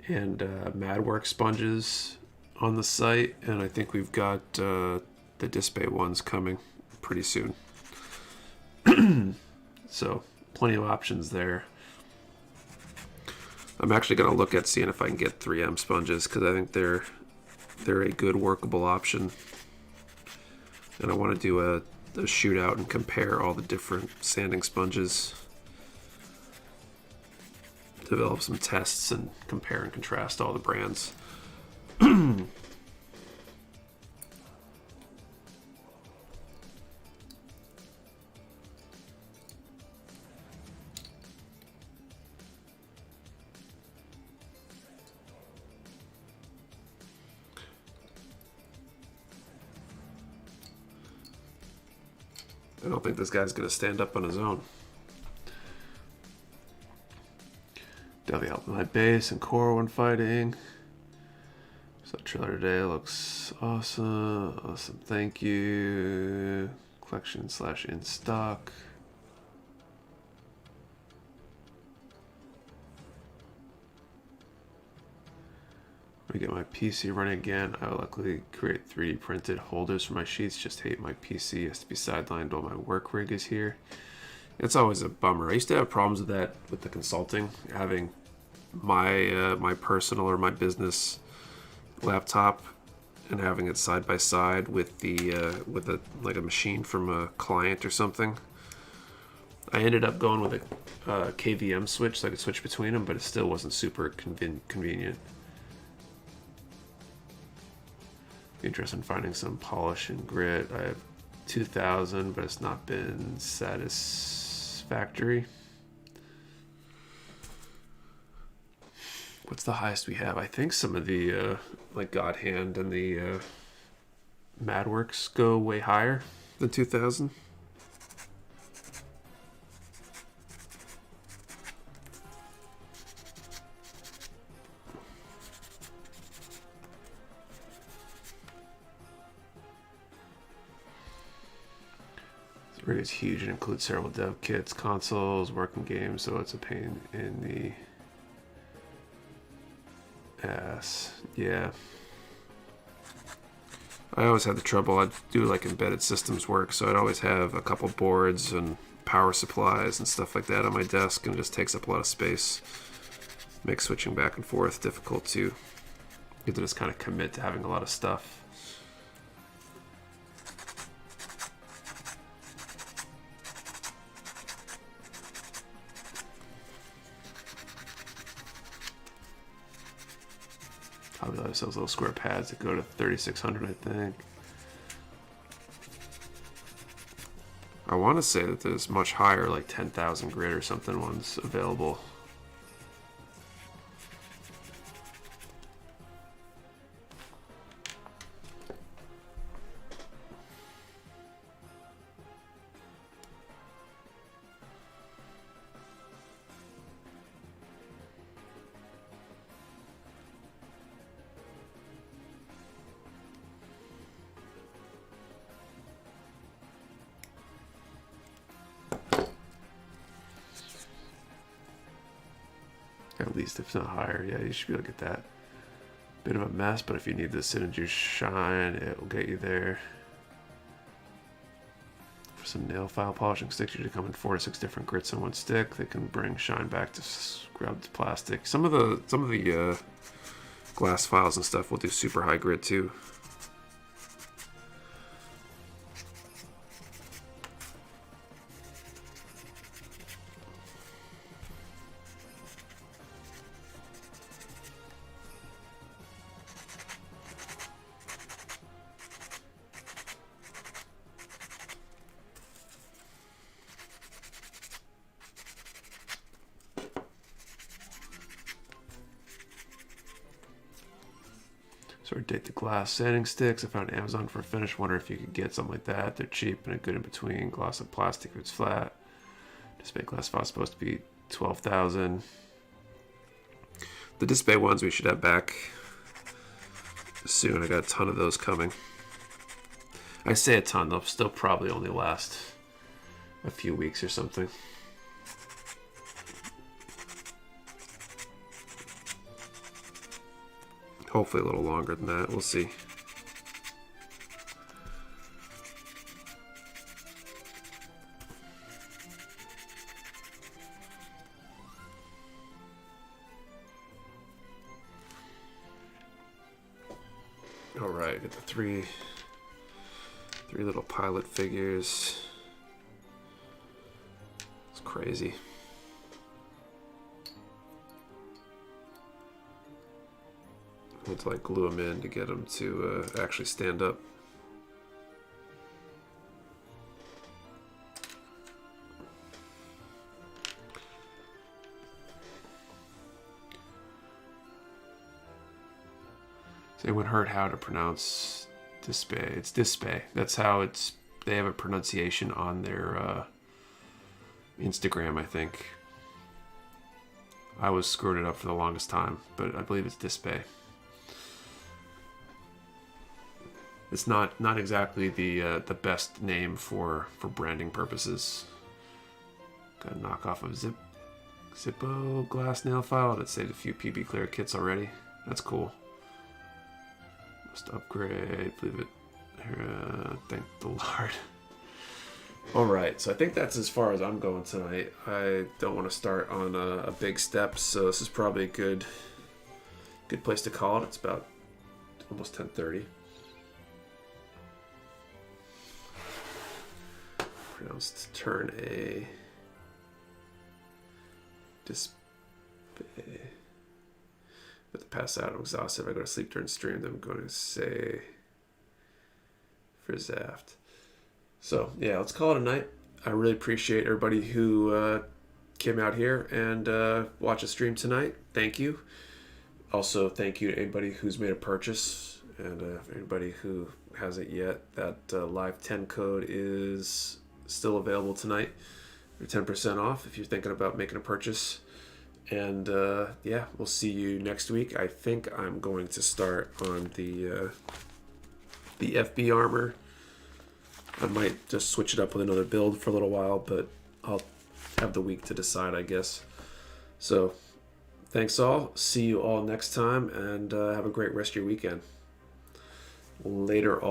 and Madwork sponges on the site. And I think we've got the Display ones coming pretty soon. So plenty of options there. I'm actually going to look at seeing if I can get 3M sponges because I think they're a good workable option, and I want to do a shootout and compare all the different sanding sponges, develop some tests and compare and contrast all the brands. I don't think this guy's going to stand up on his own. Definitely helping my base and core when fighting. So trailer today looks awesome. Awesome, thank you. Collection / in stock. When I get my PC running again, I will likely create 3D printed holders for my sheets. Just hate my PC has to be sidelined while my work rig is here. It's always a bummer. I used to have problems with that with the consulting, having my my personal or my business laptop and having it side by side with the like a machine from a client or something. I ended up going with a KVM switch so I could switch between them, but it still wasn't super convenient. Interested in finding some polish and grit. I have 2,000, but it's not been satisfactory. What's the highest we have? I think some of the like God Hand and the Madworks go way higher than 2,000. rig is huge and includes several dev kits, consoles, working games, so it's a pain in the ass. Yeah. I always had the trouble. I'd do like embedded systems work, so I'd always have a couple boards and power supplies and stuff like that on my desk, and it just takes up a lot of space. Makes switching back and forth difficult too. You have to just kind of commit to having a lot of stuff. Hobby Lobby sells little square pads that go to 3,600, I think. I want to say that there's much higher, like 10,000 grit or something ones available. At least if not higher. Yeah, you should be able to get that. Bit of a mess, but if you need the Synergy Shine, it will get you there. For some nail file polishing sticks, usually come in 4 to 6 different grits in one stick. They can bring shine back to scrubbed plastic. Some of the glass files and stuff will do super high grit too. Sort of date the glass sanding sticks. I found Amazon for a finish. Wonder if you could get something like that. They're cheap and a good in between. Gloss and plastic if it's flat. Display glass file is supposed to be 12,000. The display ones we should have back soon. I got a ton of those coming. I say a ton. They'll still probably only last a few weeks or something. Hopefully a little longer than that. We'll see. All right, get the three little pilot figures. It's crazy. I had to like glue them in to get them to actually stand up. Has anyone heard how to pronounce Display? It's Display. That's how it's. They have a pronunciation on their Instagram, I think. I was screwing it up for the longest time, but I believe it's Display. It's not exactly the best name for branding purposes. Got a knockoff of Zippo glass nail file that saved a few PB clear kits already. That's cool. Must upgrade. Believe it. Thank the Lord. All right, so I think that's as far as I'm going tonight. I don't want to start on a big step, so this is probably a good place to call it. It's about almost 10:30. Pronounced turn A display. Have to pass out. I'm exhausted. If I go to sleep during stream, then I'm going to say for Zaft. So yeah, let's call it a night. I really appreciate everybody who came out here and watched the stream tonight. Thank you. Also, thank you to anybody who's made a purchase, and for anybody who hasn't yet, that Live 10 code is still available tonight for 10% off if you're thinking about making a purchase. And yeah, we'll see you next week. I think I'm going to start on the FB armor. I might just switch it up with another build for a little while, but I'll have the week to decide, I guess. So thanks all. See you all next time, and have a great rest of your weekend. Later all.